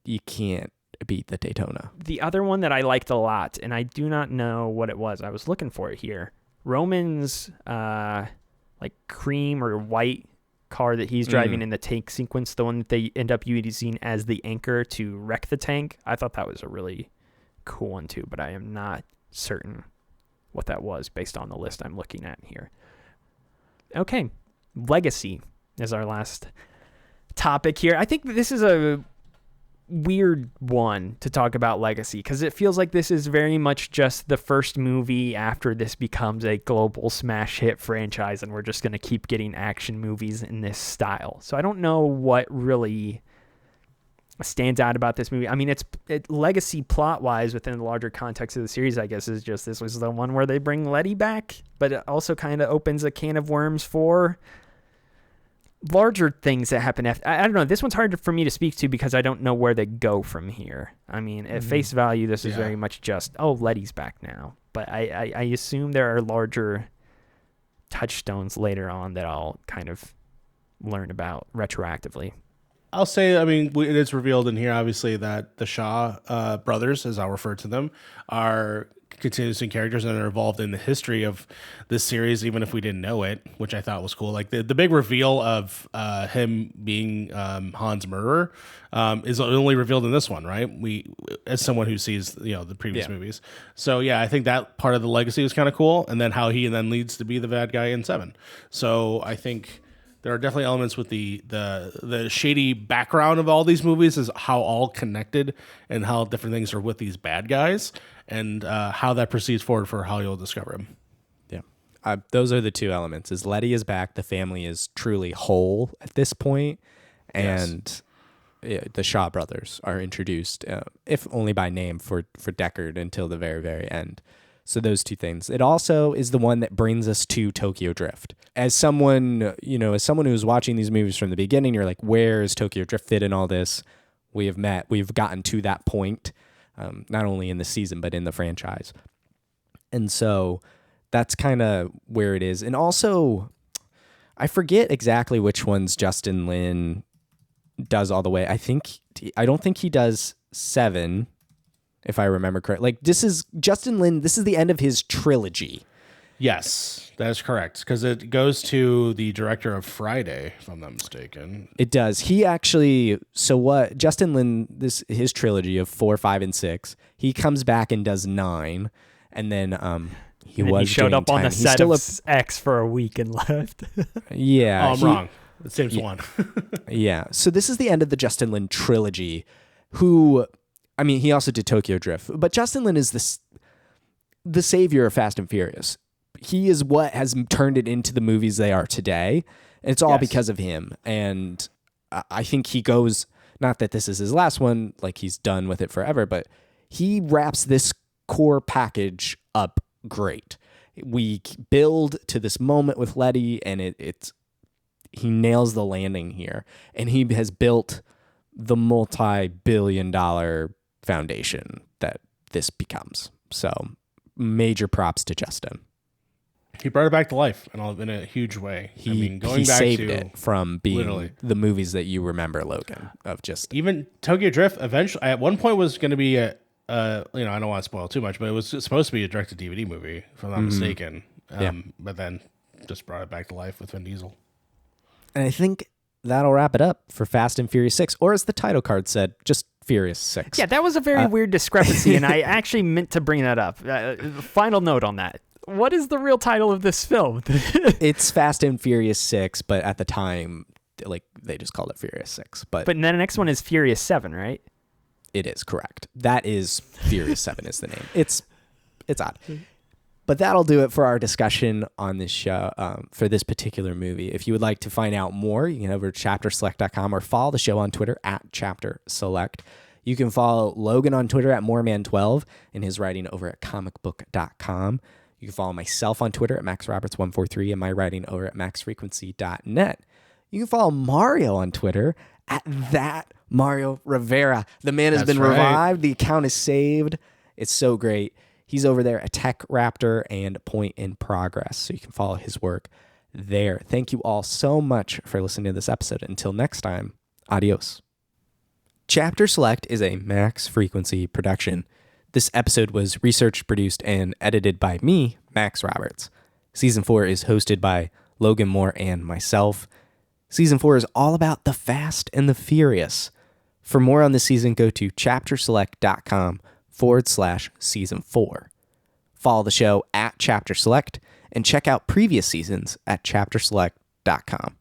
S1: you can't beat the Daytona.
S2: The other one that I liked a lot, and I do not know what it was. I was looking for it here. Roman's like cream or white car that he's driving in the tank sequence, the one that they end up using as the anchor to wreck the tank. I thought that was a really cool one too, but I am not certain what that was based on the list I'm looking at here. Okay, Legacy is our last topic here. I think this is a weird one to talk about Legacy because it feels like this is very much just the first movie after this becomes a global smash hit franchise and we're just going to keep getting action movies in this style. So I don't know what really stands out about this movie. I mean, Legacy plot-wise within the larger context of the series, I guess, is just this was the one where they bring Letty back, but it also kind of opens a can of worms for larger things that happen after. I don't know. This one's hard for me to speak to because I don't know where they go from here. I mean, at face value, this is very much just, Letty's back now. But I assume there are larger touchstones later on that I'll kind of learn about retroactively.
S3: I'll say, I mean, it is revealed in here, obviously, that the Shaw brothers, as I'll refer to them, are continuing characters and are involved in the history of this series, even if we didn't know it, which I thought was cool. Like the big reveal of him being Han's murderer is only revealed in this one, right? We, as someone who sees the previous movies, so yeah, I think that part of the legacy was kind of cool, and then how he then leads to be the bad guy in 7. So I think there are definitely elements with the shady background of all these movies, is how all connected and how different things are with these bad guys, and how that proceeds forward for how you'll discover him.
S1: Yeah. Those are the two elements. Is Letty is back. The family is truly whole at this point, and the Shaw brothers are introduced, if only by name, for Deckard until the very, very end. So those two things. It also is the one that brings us to Tokyo Drift. As someone who's watching these movies from the beginning, you're like, where is Tokyo Drift fit in all this? We've gotten to that point, not only in the season, but in the franchise. And so that's kind of where it is. And also, I forget exactly which ones Justin Lin does all the way. I don't think he does 7, if I remember correctly. Like, this is Justin Lin, this is the end of his trilogy.
S3: Yes, that is correct, because it goes to the director of Friday, if I'm not mistaken.
S1: It does. He actually, so what Justin Lin, his trilogy of 4, 5, and 6, he comes back and does 9, and then he
S2: showed up on the set of X for a week and left.
S1: Yeah.
S3: I'm wrong. It seems one.
S1: Yeah. So this is the end of the Justin Lin trilogy, who I mean, he also did Tokyo Drift, but Justin Lin is the savior of Fast and Furious. He is what has turned it into the movies they are today. And it's all because of him. And I think he goes, not that this is his last one, like he's done with it forever, but he wraps this core package up great. We build to this moment with Letty, and he nails the landing here. And he has built the multi-billion-dollar foundation that this becomes. So major props to Justin.
S3: He brought it back to life in a huge way.
S1: He saved it from being literally the movies that you remember, Logan, of just
S3: even Tokyo Drift. Eventually, at one point, was going to be I don't want to spoil too much, but it was supposed to be a direct-to-DVD movie, if I'm not mistaken. But then just brought it back to life with Vin Diesel.
S1: And I think that'll wrap it up for Fast and Furious 6, or as the title card said, just Furious 6.
S2: Yeah, that was a very weird discrepancy, and I actually meant to bring that up. Final note on that. What is the real title of this film?
S1: It's Fast and Furious 6, but at the time, like they just called it Furious 6. But
S2: then the next one is Furious 7, right?
S1: It is correct. That is Furious 7 is the name. It's odd. But that'll do it for our discussion on this show, for this particular movie. If you would like to find out more, you can head over to chapterselect.com or follow the show on Twitter at chapterselect. You can follow Logan on Twitter at moreman12 and his writing over at comicbook.com. You can follow myself on Twitter at maxroberts143 and my writing over at maxfrequency.net. You can follow Mario on Twitter at that Mario Rivera. The man has been revived. The account is saved. It's so great. He's over there at Tech Raptor and Point in Progress, so you can follow his work there. Thank you all so much for listening to this episode. Until next time, adios. Chapter Select is a Max Frequency production. This episode was researched, produced, and edited by me, Max Roberts. Season 4 is hosted by Logan Moore and myself. Season 4 is all about the Fast and the Furious. For more on this season, go to chapterselect.com/season 4. Follow the show at Chapter Select and check out previous seasons at chapterselect.com.